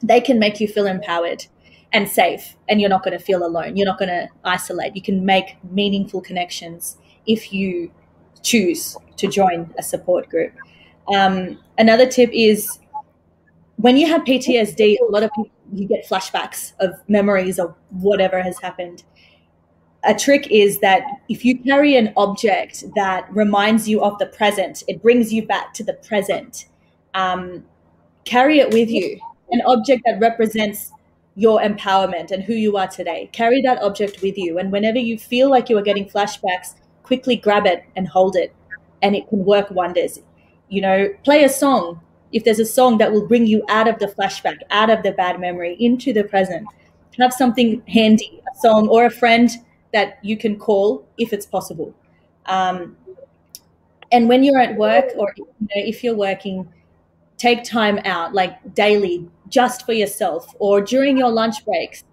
They can make you feel empowered and safe, and you're not going to feel alone. You're not going to isolate. You can make meaningful connections if you choose to join a support group. Another tip is, when you have PTSD, a lot of people, you get flashbacks of memories of whatever has happened. A trick is that if you carry an object that reminds you of the present, it brings you back to the present. Carry it with you. An object that represents your empowerment and who you are today. Carry that object with you. And whenever you feel like you are getting flashbacks, quickly grab it and hold it. And it can work wonders. You know, play a song. If there's a song that will bring you out of the flashback, out of the bad memory, into the present, have something handy, a song or a friend that you can call if it's possible. And when you're at work, or if you're working, take time out, like daily, just for yourself, or during your lunch breaks.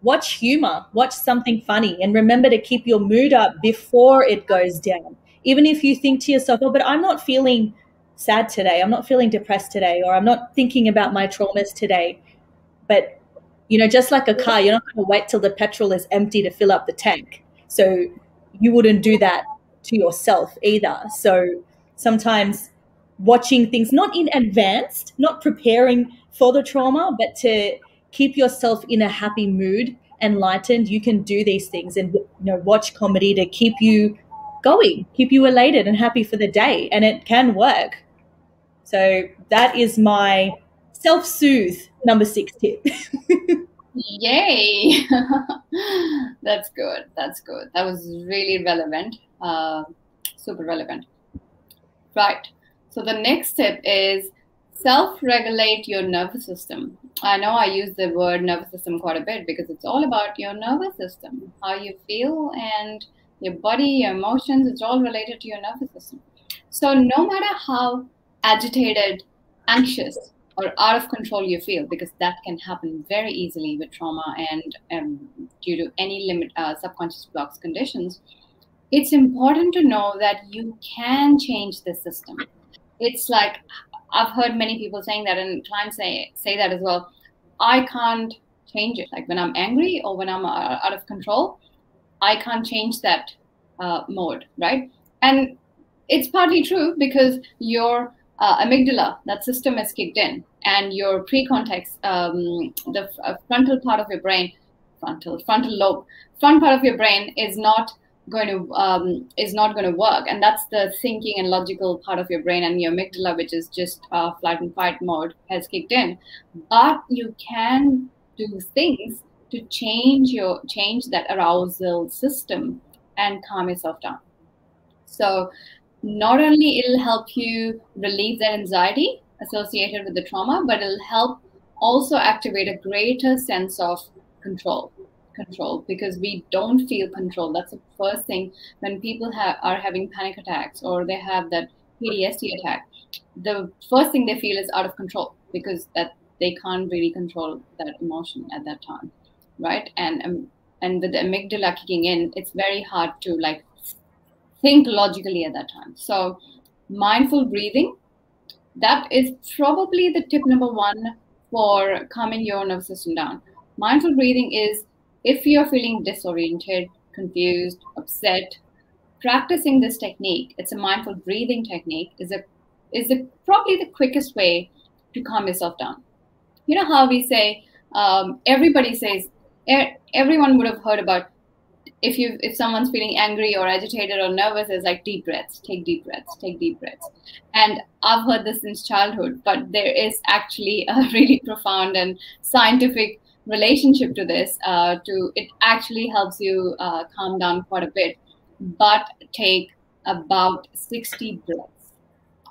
Watch humor, watch something funny, and remember to keep your mood up before it goes down. Even if you think to yourself, oh, but I'm not feeling sad today, I'm not feeling depressed today, or I'm not thinking about my traumas today. But, just like a car, you're not going to wait till the petrol is empty to fill up the tank. So you wouldn't do that to yourself either. So sometimes watching things, not in advance, not preparing for the trauma, but to keep yourself in a happy mood and lightened, you can do these things and watch comedy to keep you going, keep you elated and happy for the day, and it can work. So that is my self-soothe number 6 tip. Yay! That's good. That's good. That was really relevant. Super relevant. Right. So the next tip is self-regulate your nervous system. I know I use the word nervous system quite a bit because it's all about your nervous system, how you feel and your body, your emotions, it's all related to your nervous system. So no matter how agitated, anxious, or out of control you feel, because that can happen very easily with trauma and due to any subconscious blocks conditions, it's important to know that you can change the system. It's like, I've heard many people saying that, and clients say that as well. I can't change it. Like when I'm angry or when I'm out of control, I can't change that mode, right? And it's partly true because your amygdala, that system is kicked in, and your pre-context, the frontal part of your brain, frontal lobe, front part of your brain is not going to work, and that's the thinking and logical part of your brain, and your amygdala, which is just flight and fight mode, has kicked in. But you can do things to change that arousal system and calm yourself down. So not only it'll help you relieve that anxiety associated with the trauma, but it'll help also activate a greater sense of control, because we don't feel control. That's the first thing when people are having panic attacks or they have that PTSD attack. The first thing they feel is out of control, because that they can't really control that emotion at that time, right? And with the amygdala kicking in, it's very hard to like think logically at that time. So mindful breathing, that is probably the tip number 1 for calming your nervous system down. Mindful breathing is, if you're feeling disoriented, confused, upset, practicing this technique, it's a mindful breathing technique, is probably the quickest way to calm yourself down. You know how we say, everybody says, everyone would have heard about, if someone's feeling angry or agitated or nervous, it's like deep breaths, take deep breaths, take deep breaths. And I've heard this since childhood, but there is actually a really profound and scientific relationship to this. It actually helps you calm down quite a bit, but take about 60 breaths.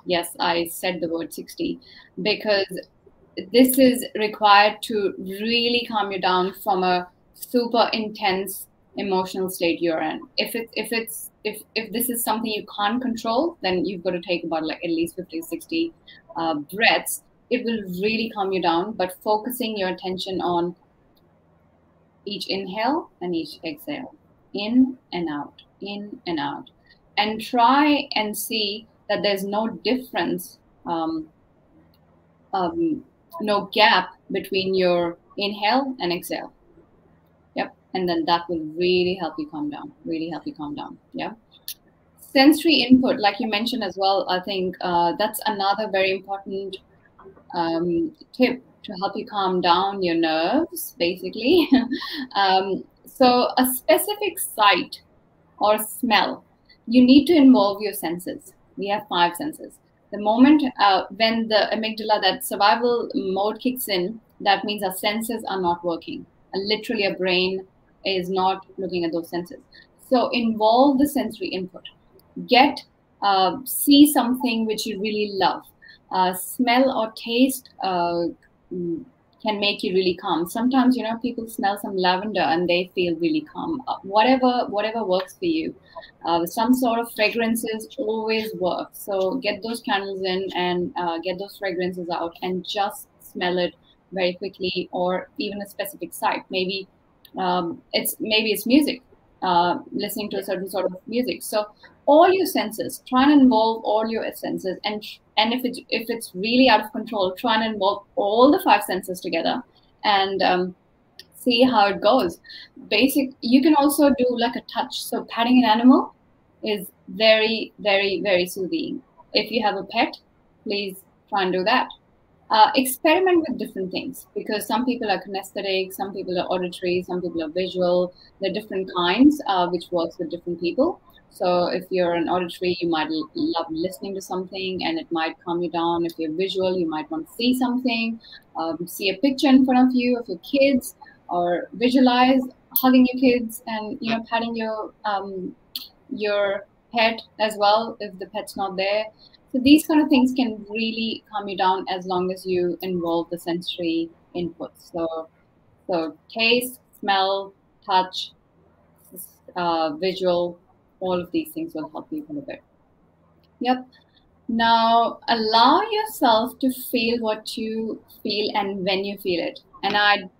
Yes, I said the word 60, because this is required to really calm you down from a super intense emotional state you're in. If this is something you can't control, then you've got to take about like at least 50, 60 breaths. It will really calm you down, but focusing your attention on each inhale and each exhale. in and out, in and out, and try and see that there's no difference, no gap between your inhale and exhale. Yep. And then that will really help you calm down, really help you calm down. Yeah. Sensory input, like you mentioned as well, I think that's another very important tip to help you calm down your nerves, basically. So a specific sight or smell, you need to involve your senses. We have 5 senses. The moment when the amygdala, that survival mode kicks in, that means our senses are not working. Literally, our brain is not looking at those senses. So involve the sensory input. See something which you really love. Smell or taste can make you really calm. Sometimes, people smell some lavender and they feel really calm. Whatever works for you. Some sort of fragrances always work. So get those candles in and get those fragrances out and just smell it very quickly, or even a specific sight. Maybe it's music, listening to a certain sort of music. So all your senses, try and involve all your senses, and if it's really out of control, try and involve all the 5 senses together and see how it goes. You can also do like a touch. So patting an animal is very, very, very soothing. If you have a pet, please try and do that. Experiment with different things, because some people are kinesthetic, some people are auditory, some people are visual. There are different kinds which works with different people. So if you're an auditory, you might love listening to something and it might calm you down. If you're visual, you might want to see something, see a picture in front of you of your kids, or visualize hugging your kids and patting your pet as well if the pet's not there. So these kind of things can really calm you down as long as you involve the sensory inputs. So taste, smell, touch, visual, all of these things will help you a little bit. Yep. Now allow yourself to feel what you feel and when you feel it. And I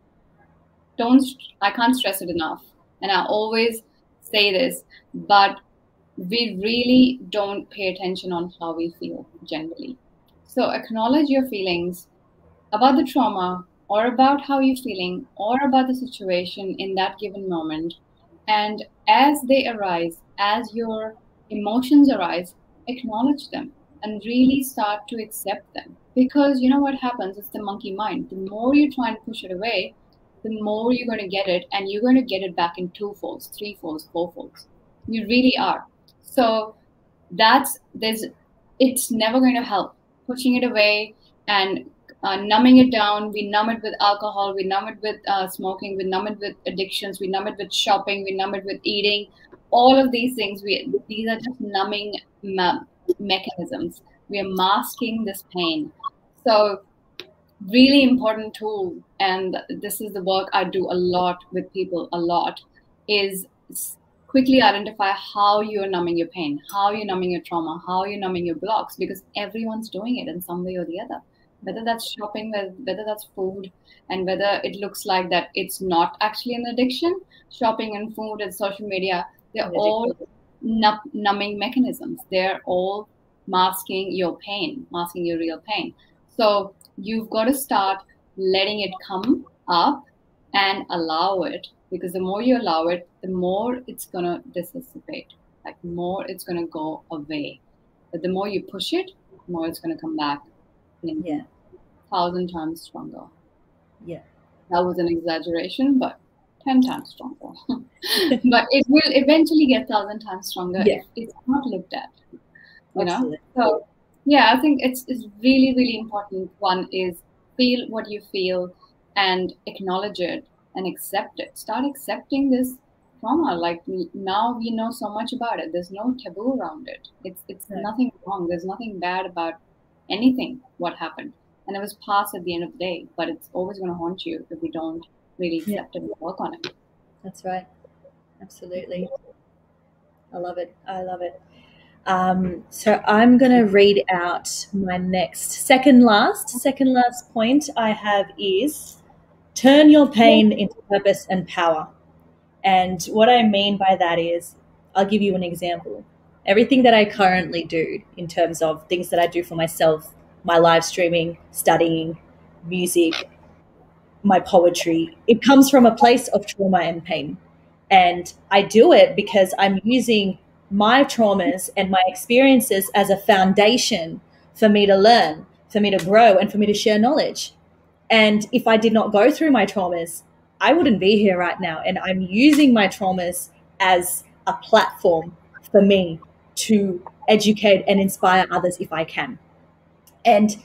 can't stress it enough. And I always say this, but we really don't pay attention on how we feel generally. So acknowledge your feelings about the trauma, or about how you're feeling, or about the situation in that given moment. And as they arise, as your emotions arise, acknowledge them and really start to accept them. Because you know what happens? It's the monkey mind. The more you try and push it away, the more you're going to get it, and you're going to get it back in 2 folds, 3 folds, 4 folds. You really are. So it's never going to help pushing it away and numbing it down. We numb it with alcohol, we numb it with smoking, we numb it with addictions, we numb it with shopping, we numb it with eating. All of these things, these are just numbing mechanisms. We are masking this pain. So really important tool, and this is the work I do a lot with people, is quickly identify how you're numbing your pain, how you're numbing your trauma, how you're numbing your blocks, because everyone's doing it in some way or the other. Whether that's shopping, whether that's food, and whether it looks like that it's not actually an addiction. Shopping and food and social media, they're all numbing mechanisms. They're all masking your pain, masking your real pain. So you've got to start letting it come up and allow it, because the more you allow it, the more it's going to dissipate, like more it's going to go away. But the more you push it, the more it's going to come back in 1,000 times stronger. Yeah. That was an exaggeration, but 10 times stronger. But it will eventually get 1,000 times stronger if it's not looked at. Absolutely. So yeah, I think it's really, really important. One is feel what you feel and acknowledge it and accept it. Start accepting this trauma. Like now we know so much about it. There's no taboo around it. It's nothing wrong. There's nothing bad about anything what happened. And it was past at the end of the day, but it's always going to haunt you if we don't really accept it and work on it. That's right. Absolutely. I love it. So I'm going to read out my next second last point I have is turn your pain into purpose and power. And what I mean by that is, I'll give you an example. Everything that I currently do in terms of things that I do for myself, my live streaming, studying, music, my poetry, it comes from a place of trauma and pain. And I do it because I'm using my traumas and my experiences as a foundation for me to learn, for me to grow, and for me to share knowledge. And if I did not go through my traumas, I wouldn't be here right now. And I'm using my traumas as a platform for me to educate and inspire others if I can. And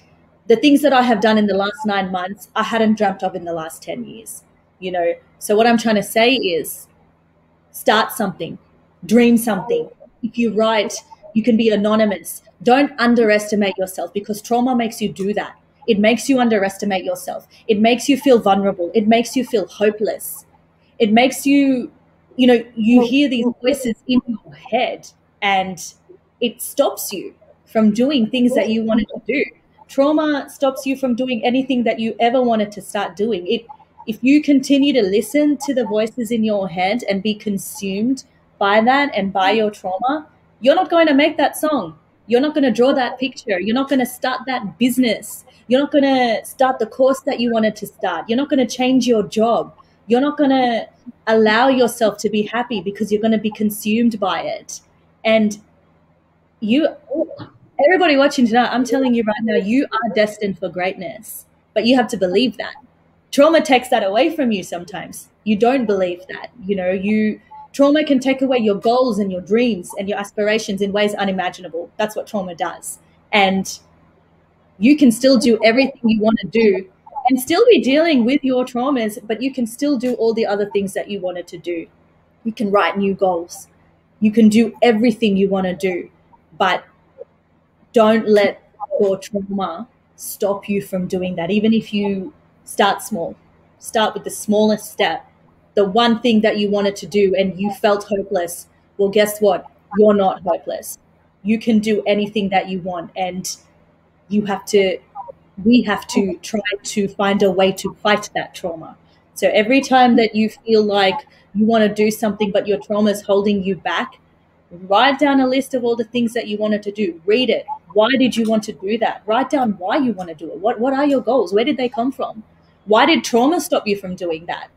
the things that I have done in the last 9 months, I hadn't dreamt of in the last 10 years, you know? So what I'm trying to say is start something, dream something. If you write, you can be anonymous. Don't underestimate yourself, because trauma makes you do that. It makes you underestimate yourself. It makes you feel vulnerable. It makes you feel hopeless. It makes you, you hear these voices in your head, and it stops you from doing things that you wanted to do. Trauma stops you from doing anything that you ever wanted to start doing. If you continue to listen to the voices in your head and be consumed by that and by your trauma, you're not going to make that song. You're not going to draw that picture. You're not going to start that business. You're not going to start the course that you wanted to start. You're not going to change your job. You're not going to allow yourself to be happy because you're going to be consumed by it. And everybody watching tonight, I'm telling you right now, you are destined for greatness, but you have to believe that. Trauma takes that away from you sometimes. You don't believe that. Trauma can take away your goals and your dreams and your aspirations in ways unimaginable. That's what trauma does. And you can still do everything you want to do and still be dealing with your traumas, but you can still do all the other things that you wanted to do. You can write new goals. You can do everything you want to do, but don't let your trauma stop you from doing that. Even if you start small, start with the smallest step, the one thing that you wanted to do and you felt hopeless. Well, guess what? You're not hopeless. You can do anything that you want, and we have to try to find a way to fight that trauma. So every time that you feel like you want to do something but your trauma is holding you back, write down a list of all the things that you wanted to do. Read it. Why did you want to do that? Write down why you want to do it. What are your goals? Where did they come from? Why did trauma stop you from doing that?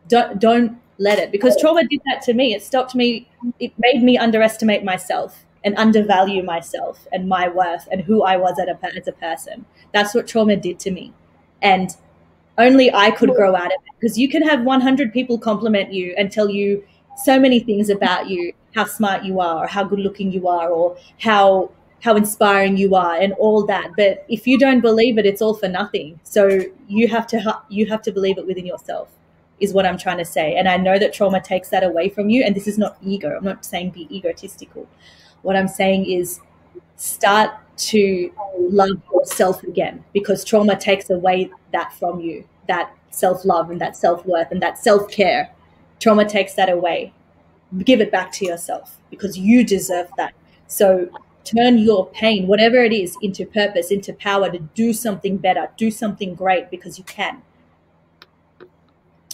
Don't let it, because trauma did that to me. It stopped me. It made me underestimate myself and undervalue myself and my worth and who I was as a person. That's what trauma did to me. And only I could grow out of it, because you can have 100 people compliment you and tell you so many things about you, how smart you are or how good looking you are or how inspiring you are and all that. But if you don't believe it, it's all for nothing. So you have to believe it within yourself, is what I'm trying to say. And I know that trauma takes that away from you. And this is not ego. I'm not saying be egotistical. What I'm saying is start to love yourself again, because trauma takes away that from you, that self-love and that self-worth and that self-care. Trauma takes that away. Give it back to yourself, because you deserve that. So turn your pain, whatever it is, into purpose, into power to do something better, do something great, because you can.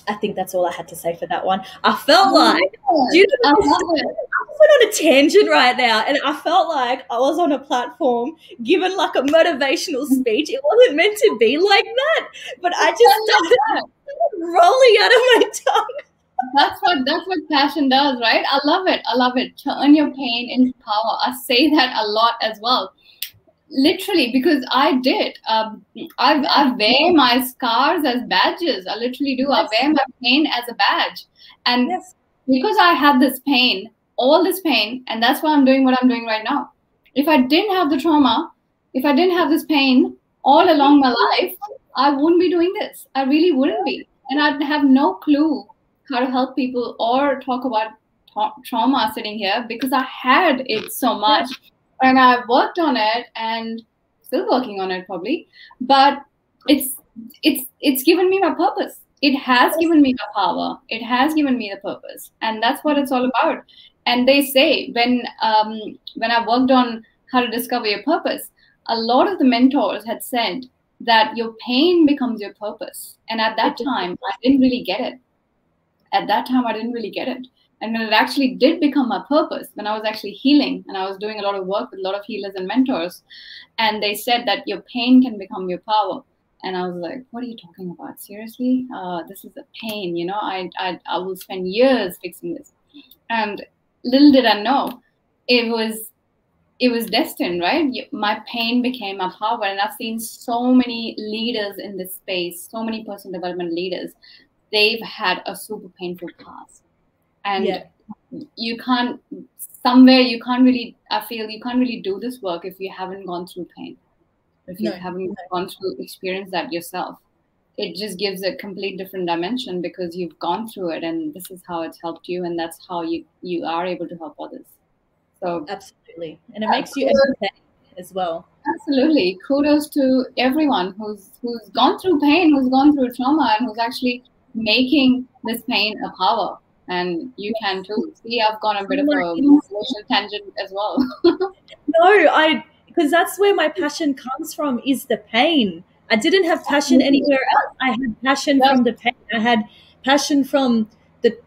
I think that's all I had to say for that one. I felt like I went on a tangent right now, and I felt like I was on a platform given like a motivational speech. It wasn't meant to be like that, but I just started rolling out of my tongue. That's what passion does, right? I love it. Turn your pain into power. I say that a lot as well. Literally, because I did. I wear my scars as badges. I literally do. I wear my pain as a badge. And because I have this pain, all this pain, and that's why I'm doing what I'm doing right now. If I didn't have the trauma, if I didn't have this pain all along my life, I wouldn't be doing this. I really wouldn't be. And I'd have no clue how to help people or talk about trauma sitting here, because I had it so much. And I've worked on it and still working on it probably, but it's given me my purpose. It has given me the power. It has given me the purpose, and that's what it's all about. And they say when I worked on how to discover your purpose, a lot of the mentors had said that your pain becomes your purpose. And at that time, I didn't really get it. At that time, I didn't really get it. And when it actually did become my purpose, when I was actually healing and I was doing a lot of work with a lot of healers and mentors, and they said that your pain can become your power. And I was like, what are you talking about? Seriously? This is a pain, you know, I will spend years fixing this. And little did I know, it was destined, right? My pain became my power. And I've seen so many leaders in this space, so many personal development leaders, they've had a super painful past. And you can't, I feel you can't really do this work if you haven't gone through pain. If you haven't gone through, experience that yourself. It just gives a complete different dimension because you've gone through it and this is how it's helped you, and that's how you are able to help others. So absolutely. And it makes you empathetic as well. Absolutely. Kudos to everyone who's gone through pain, who's gone through trauma, and who's actually making this pain a power. And you can too. See, I've gone a bit of a emotional tangent as well. No, because that's where my passion comes from, is the pain. I didn't have passion anywhere else. I had passion from the pain. I had passion from the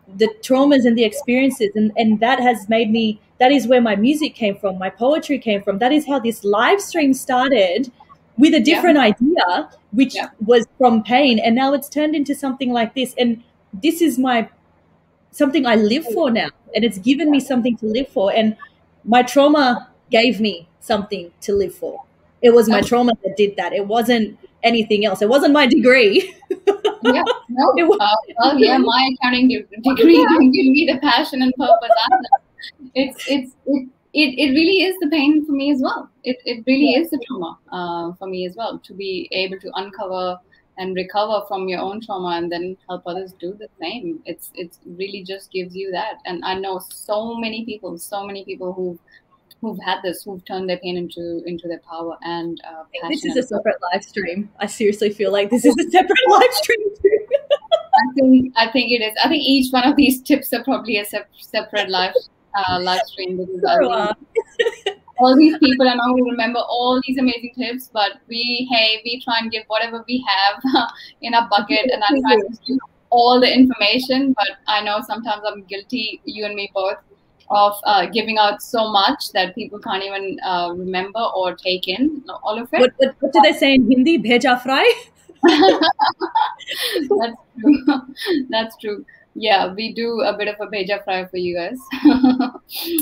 traumas and the experiences. And that has made me, that is where my music came from, my poetry came from. That is how this live stream started, with a different idea, which was from pain. And now it's turned into something like this. And this is something I live for now. And it's given me something to live for. And my trauma gave me something to live for. It was my trauma that did that. It wasn't anything else. It wasn't my degree. My accounting degree didn't give me the passion and purpose. It really is the pain for me as well. It really is the trauma for me as well, to be able to uncover and recover from your own trauma and then help others do the same. It's really just gives you that. And I know so many people who've had this, who've turned their pain into their power and passion. This is a separate live stream. I seriously feel like this is a separate live stream too. I think it is. I think each one of these tips are probably a separate live stream, because all these people are not going to remember all these amazing tips, but we try and give whatever we have in our bucket, and I try to do all the information. But I know sometimes I'm guilty, you and me both, of giving out so much that people can't even remember or take in all of it. What do they say in Hindi? Bheja fry? That's true. That's true. Yeah, we do a bit of a bheja fry for you guys.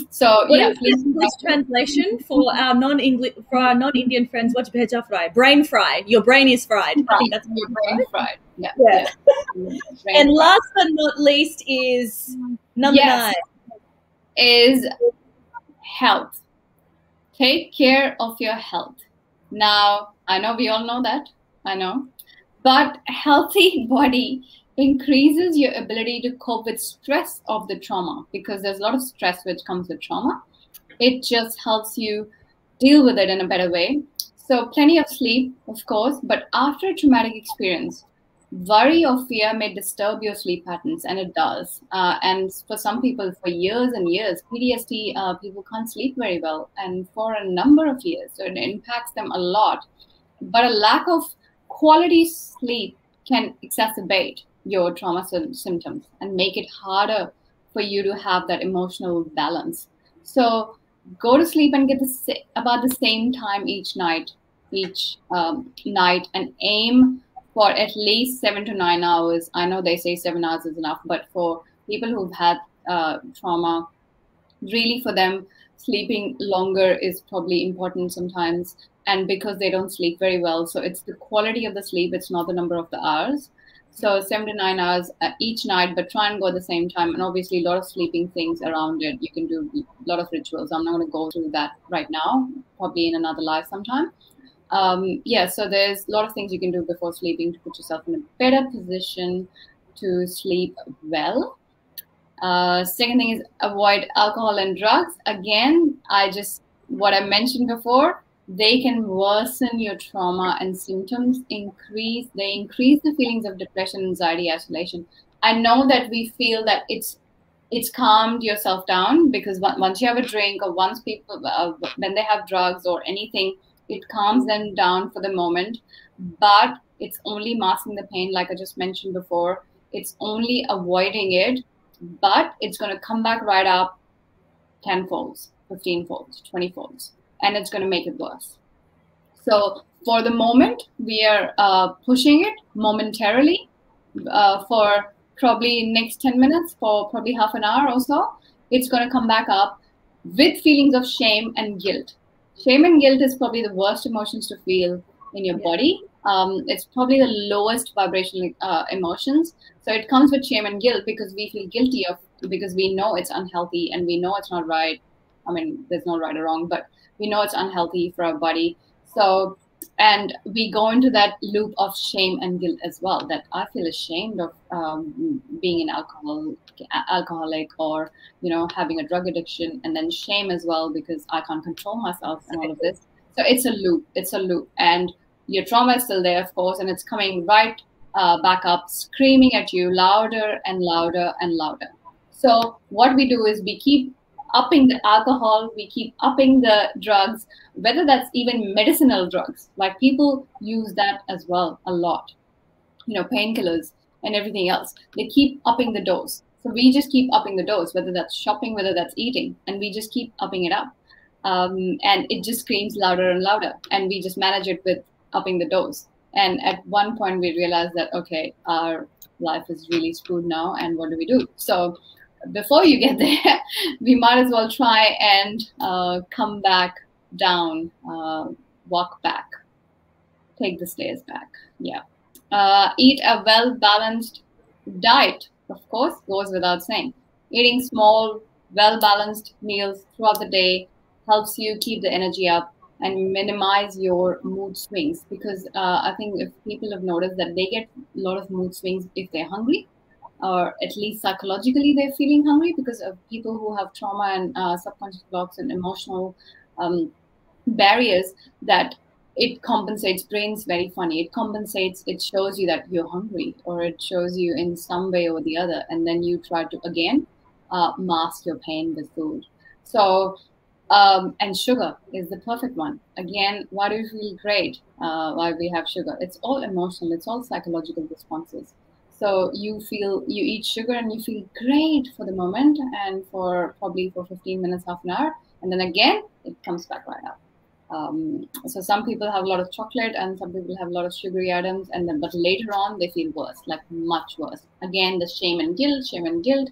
So what is English translation for our non-Indian friends? What's bheja fry? Brain fry. Your brain is fried. I think that's your brain fried. Yeah. And last but not least is number 9. Is health. Take care of your health. Now, I know we all know that. I know. But healthy body increases your ability to cope with stress of the trauma, because there's a lot of stress which comes with trauma. It just helps you deal with it in a better way. So plenty of sleep, of course, but after a traumatic experience, worry or fear may disturb your sleep patterns, and it does. And for some people, for years and years, PTSD, people can't sleep very well, and for a number of years. So it impacts them a lot. But a lack of quality sleep can exacerbate your trauma symptoms and make it harder for you to have that emotional balance. So go to sleep and get about the same time each night, and aim for at least 7 to 9 hours. I know they say 7 hours is enough, but for people who've had trauma, really for them, sleeping longer is probably important sometimes. And because they don't sleep very well, so it's the quality of the sleep, it's not the number of the hours. So 7 to 9 hours each night, but try and go at the same time. And obviously a lot of sleeping things around it. You can do a lot of rituals. I'm not going to go through that right now, probably in another live sometime. So there's a lot of things you can do before sleeping to put yourself in a better position to sleep well. Second thing is avoid alcohol and drugs. Again, what I mentioned before, they can worsen your trauma and symptoms. They increase the feelings of depression, anxiety, isolation. I know that we feel that it's calmed yourself down, because once you have a drink, or once people when they have drugs or anything, it calms them down for the moment, but it's only masking the pain, like I just mentioned before. It's only avoiding it, but it's going to come back right up 10 folds, 15 folds, 20 folds, and it's going to make it worse. So for the moment, we are pushing it momentarily for probably next 10 minutes, for probably half an hour or so. It's going to come back up with feelings of shame and guilt. Shame and guilt is probably the worst emotions to feel in your body. It's probably the lowest vibrational emotions. So it comes with shame and guilt because we feel guilty because we know it's unhealthy and we know it's not right. I mean, there's no right or wrong, but we know it's unhealthy for our body. So, and we go into that loop of shame and guilt as well, that I feel ashamed of being an alcoholic, or, having a drug addiction, and then shame as well because I can't control myself and all of this. So it's a loop. And your trauma is still there, of course, and it's coming right back up, screaming at you louder and louder and louder. So what we do is we keep upping the alcohol, we keep upping the drugs, whether that's even medicinal drugs. Like people use that as well a lot, painkillers and everything else. They keep upping the dose. So we just keep upping the dose, whether that's shopping, whether that's eating, and we just keep upping it up. And it just screams louder and louder, and we just manage it with upping the dose. And at one point we realized that, okay, our life is really screwed now, and what do we do? So before you get there, we might as well try and come back down, walk back, take the stairs back. Yeah. Eat a well-balanced diet, of course, goes without saying. Eating small, well-balanced meals throughout the day helps you keep the energy up and minimize your mood swings, because I think if people have noticed that they get a lot of mood swings if they're hungry, or at least psychologically they're feeling hungry, because of people who have trauma and subconscious blocks and emotional barriers, that it compensates. Brain's very funny. It compensates. It shows you that you're hungry, or it shows you in some way or the other, and then you try to again mask your pain with food. So and sugar is the perfect one. Again, why do you feel great? Why we have sugar? It's all emotional. It's all psychological responses. So you eat sugar and you feel great for the moment, and for 15 minutes, half an hour, and then again it comes back right up. So some people have a lot of chocolate, and some people have a lot of sugary items, but later on they feel worse, like much worse. Again, the shame and guilt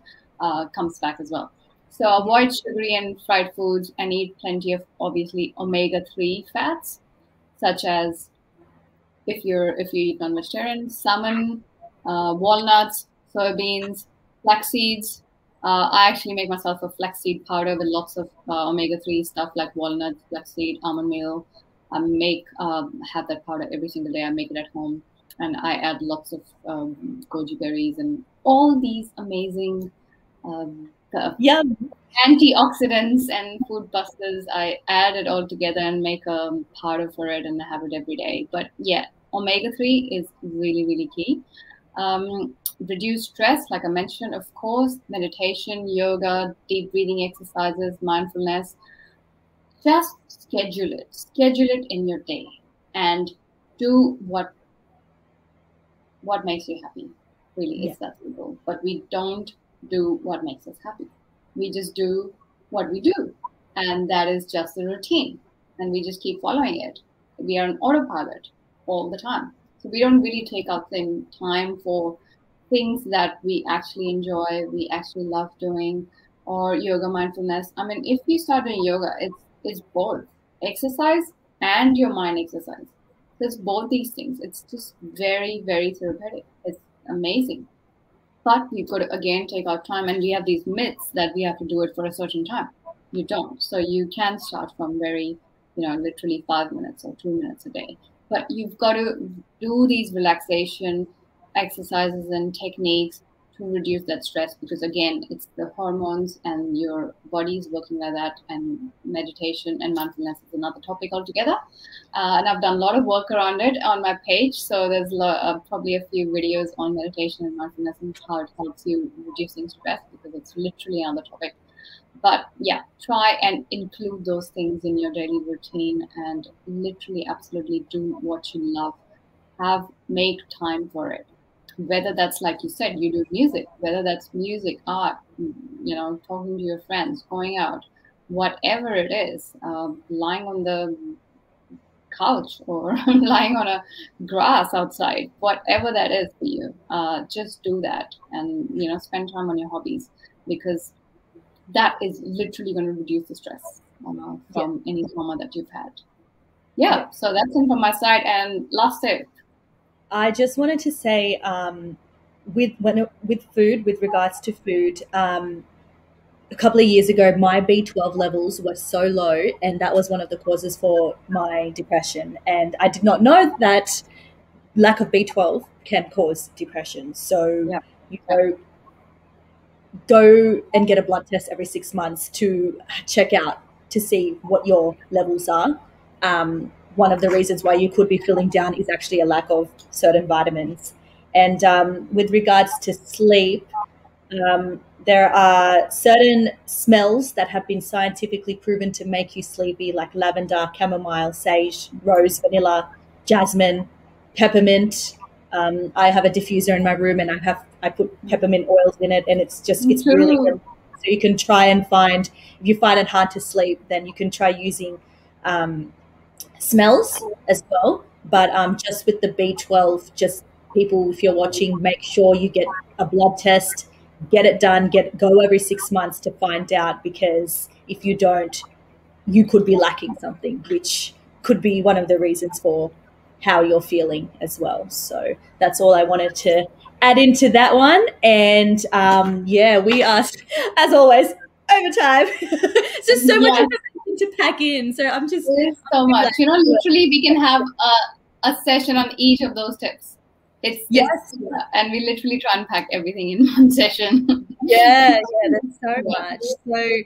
comes back as well. So avoid sugary and fried foods, and eat plenty of, obviously, omega-3 fats, such as, if you eat non-vegetarian, salmon, walnuts, soybeans, flax seeds. I actually make myself a flaxseed powder with lots of omega-3 stuff like walnuts, flaxseed, almond meal. I have that powder every single day. I make it at home, and I add lots of goji berries and all these amazing antioxidants and food busters. I add it all together and make a powder for it, and I have it every day. But yeah, omega-3 is really, really key. Reduce stress, like I mentioned, of course, meditation, yoga, deep breathing exercises, mindfulness. Just schedule it in your day, and do what makes you happy. Really, it's that simple. But we don't do what makes us happy. We just do what we do, and that is just the routine, and we just keep following it. We are on autopilot all the time. So we don't really take out time for things that we actually enjoy, we actually love doing, or yoga, mindfulness. I mean, if you start doing yoga, it's both exercise and your mind exercise. So it's both these things. It's just very, very therapeutic. It's amazing. But we could again take our time, and we have these myths that we have to do it for a certain time. You don't. So you can start from very, literally 5 minutes or 2 minutes a day. But you've got to do these relaxation exercises and techniques to reduce that stress, because again, it's the hormones and your body's working like that. And meditation and mindfulness is another topic altogether. And I've done a lot of work around it on my page. So there's probably a few videos on meditation and mindfulness and how it helps you reducing stress, because it's literally another topic. But yeah, try and include those things in your daily routine, and literally absolutely do what you love. Make time for it. whether that's, like you said, you do music, whether that's music, art, talking to your friends, going out, whatever it is, lying on the couch or lying on a grass outside, whatever that is for you, just do that, and spend time on your hobbies, because that is literally going to reduce the stress from any trauma that you've had. So that's it from my side. And last tip, I just wanted to say, with food, with regards to food, a couple of years ago, my B12 levels were so low, and that was one of the causes for my depression. And I did not know that lack of B12 can cause depression. So, go and get a blood test every 6 months to check out to see what your levels are. One of the reasons why you could be feeling down is actually a lack of certain vitamins. And with regards to sleep, there are certain smells that have been scientifically proven to make you sleepy, like lavender, chamomile, sage, rose, vanilla, jasmine, peppermint. I have a diffuser in my room, and I put peppermint oils in it, and it's really good. So you can try and find, if you find it hard to sleep, then you can try using smells as well. But just with the B12, just people, if you're watching, make sure you get a blood test, get it done, go every 6 months to find out, because if you don't, you could be lacking something, which could be one of the reasons for how you're feeling as well. So that's all I wanted to add into that one. And we are, as always, over time. It's just so much information to pack in. So I'm just so much. Literally we can have a session on each of those tips. And we literally try and pack everything in one session. There's so much. So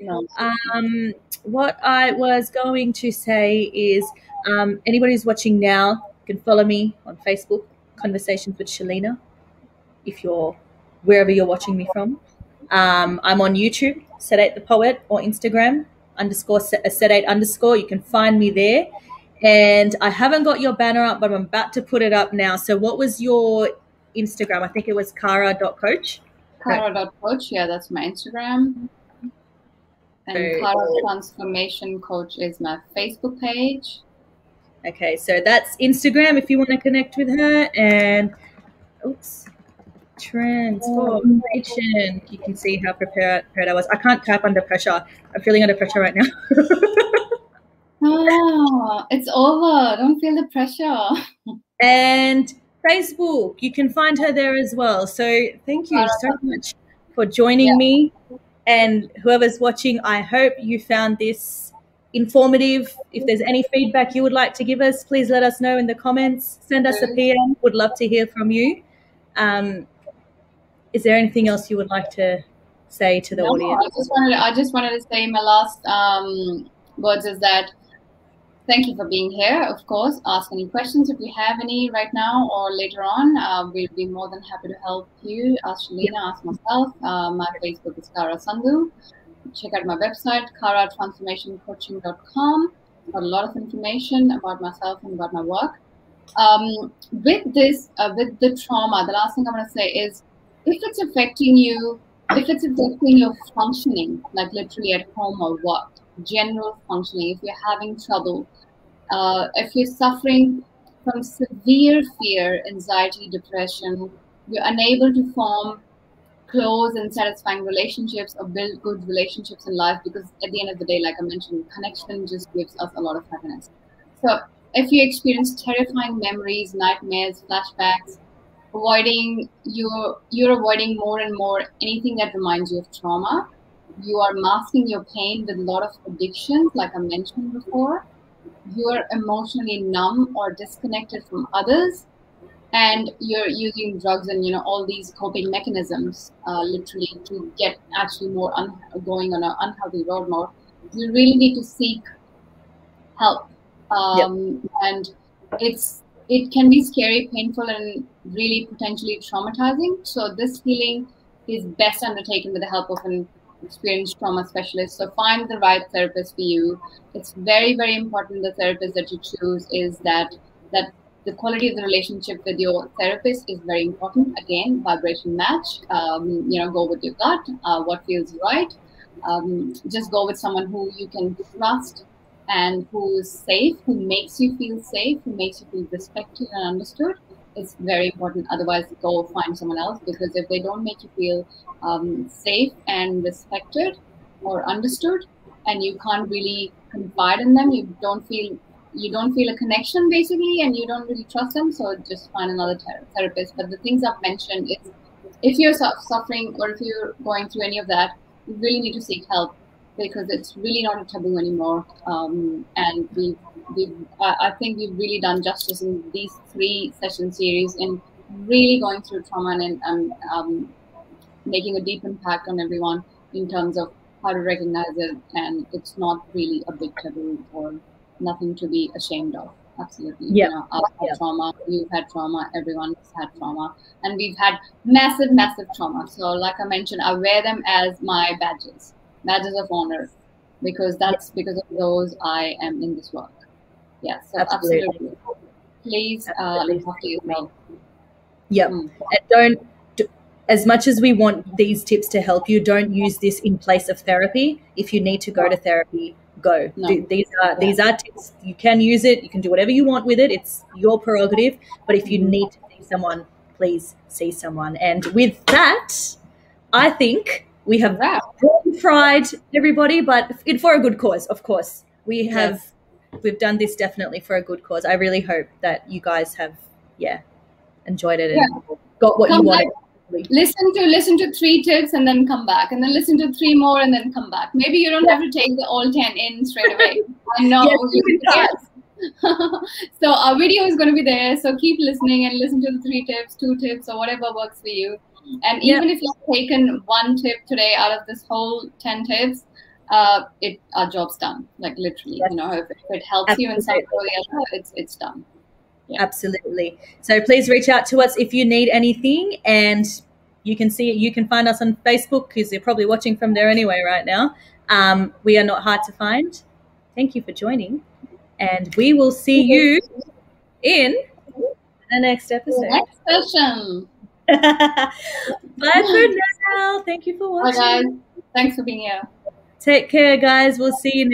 what I was going to say is, anybody who's watching now can follow me on Facebook, Conversations with Shalina, if you're wherever you're watching me from. I'm on YouTube, Sedate the Poet, or Instagram _sedate_. You can find me there. And I haven't got your banner up, but I'm about to put it up now. So what was your Instagram? I think it was kara.coach. Kara.coach, that's my Instagram. And Kara Transformation Coach is my Facebook page. Okay, so that's Instagram if you want to connect with her. And transformation. You can see how prepared I was. I can't type under pressure. I'm feeling under pressure right now. It's over. Don't feel the pressure. And Facebook, you can find her there as well. So thank you so much for joining me. And whoever's watching, I hope you found this informative. If there's any feedback you would like to give us, please let us know in the comments. Send us a PM. Would love to hear from you. Is there anything else you would like to say to the audience? I just wanted to say my last words is that thank you for being here. Of course, ask any questions if you have any right now or later on. We'll be more than happy to help you. Ask Shalina, ask myself. My Facebook is Kara Sandhu. Check out my website, karatransformationcoaching.com. Got a lot of information about myself and about my work. With the trauma, the last thing I want to say is, if it's affecting you, if it's affecting your functioning, like literally at home or work, general functioning, if you're having trouble, if you're suffering from severe fear, anxiety, depression, you're unable to form close and satisfying relationships or build good relationships in life, because at the end of the day, like I mentioned, connection just gives us a lot of happiness. So if you experience terrifying memories, nightmares, flashbacks, you're avoiding more and more anything that reminds you of trauma. You are masking your pain with a lot of addictions, like I mentioned before. You are emotionally numb or disconnected from others, and you're using drugs and all these coping mechanisms, literally to get actually more going on an unhealthy road more. You really need to seek help, and it can be scary, painful, and really potentially traumatizing. So this healing is best undertaken with the help of an experienced trauma specialist. So find the right therapist for you. It's very, very important the therapist that you choose is that the quality of the relationship with your therapist is very important. Again, vibration match. Go with your gut. What feels right. Just go with someone who you can trust and who is safe, who makes you feel safe, who makes you feel respected and understood. It's very important. Otherwise, go find someone else, because if they don't make you feel safe and respected or understood, and you can't really confide in them, you don't feel a connection basically, and you don't really trust them. So just find another therapist. But the things I've mentioned is, if you're suffering or if you're going through any of that, you really need to seek help, because it's really not a taboo anymore. And I think we've really done justice in these 3 session series in really going through trauma and making a deep impact on everyone in terms of how to recognize it. And it's not really a big taboo or nothing to be ashamed of. Absolutely. Yeah. I've had trauma, you've had trauma, everyone's had trauma, and we've had massive trauma. So like I mentioned, I wear them as my badges of honor, because because of those I am in this work. Yeah, so absolutely. Please look after yourself. Yeah. And don't, as much as we want these tips to help you, don't use this in place of therapy. If you need to go to therapy, go. No. These are tips. You can use it. You can do whatever you want with it. It's your prerogative. But if you need to see someone, please see someone. And with that, I think we have fried everybody, but for a good cause, of course. We've done this definitely for a good cause. I really hope that you guys have, enjoyed it and got what you wanted. Listen to 3 tips and then come back, and then listen to 3 more and then come back. Maybe you don't have to take the all 10 in straight away. I know. So our video is going to be there. So keep listening and listen to the 3 tips, 2 tips, or whatever works for you. And even if you've taken 1 tip today out of this whole 10 tips, our job's done. Like literally, if it helps you in some way or the other, it's done. Yeah. Absolutely. So please reach out to us if you need anything, and you can find us on Facebook, because you're probably watching from there anyway right now. We are not hard to find. Thank you for joining, and we will see you in the next episode. Next session. Bye for now. Thank you for watching. Bye guys. Thanks for being here. Take care, guys. We'll see you next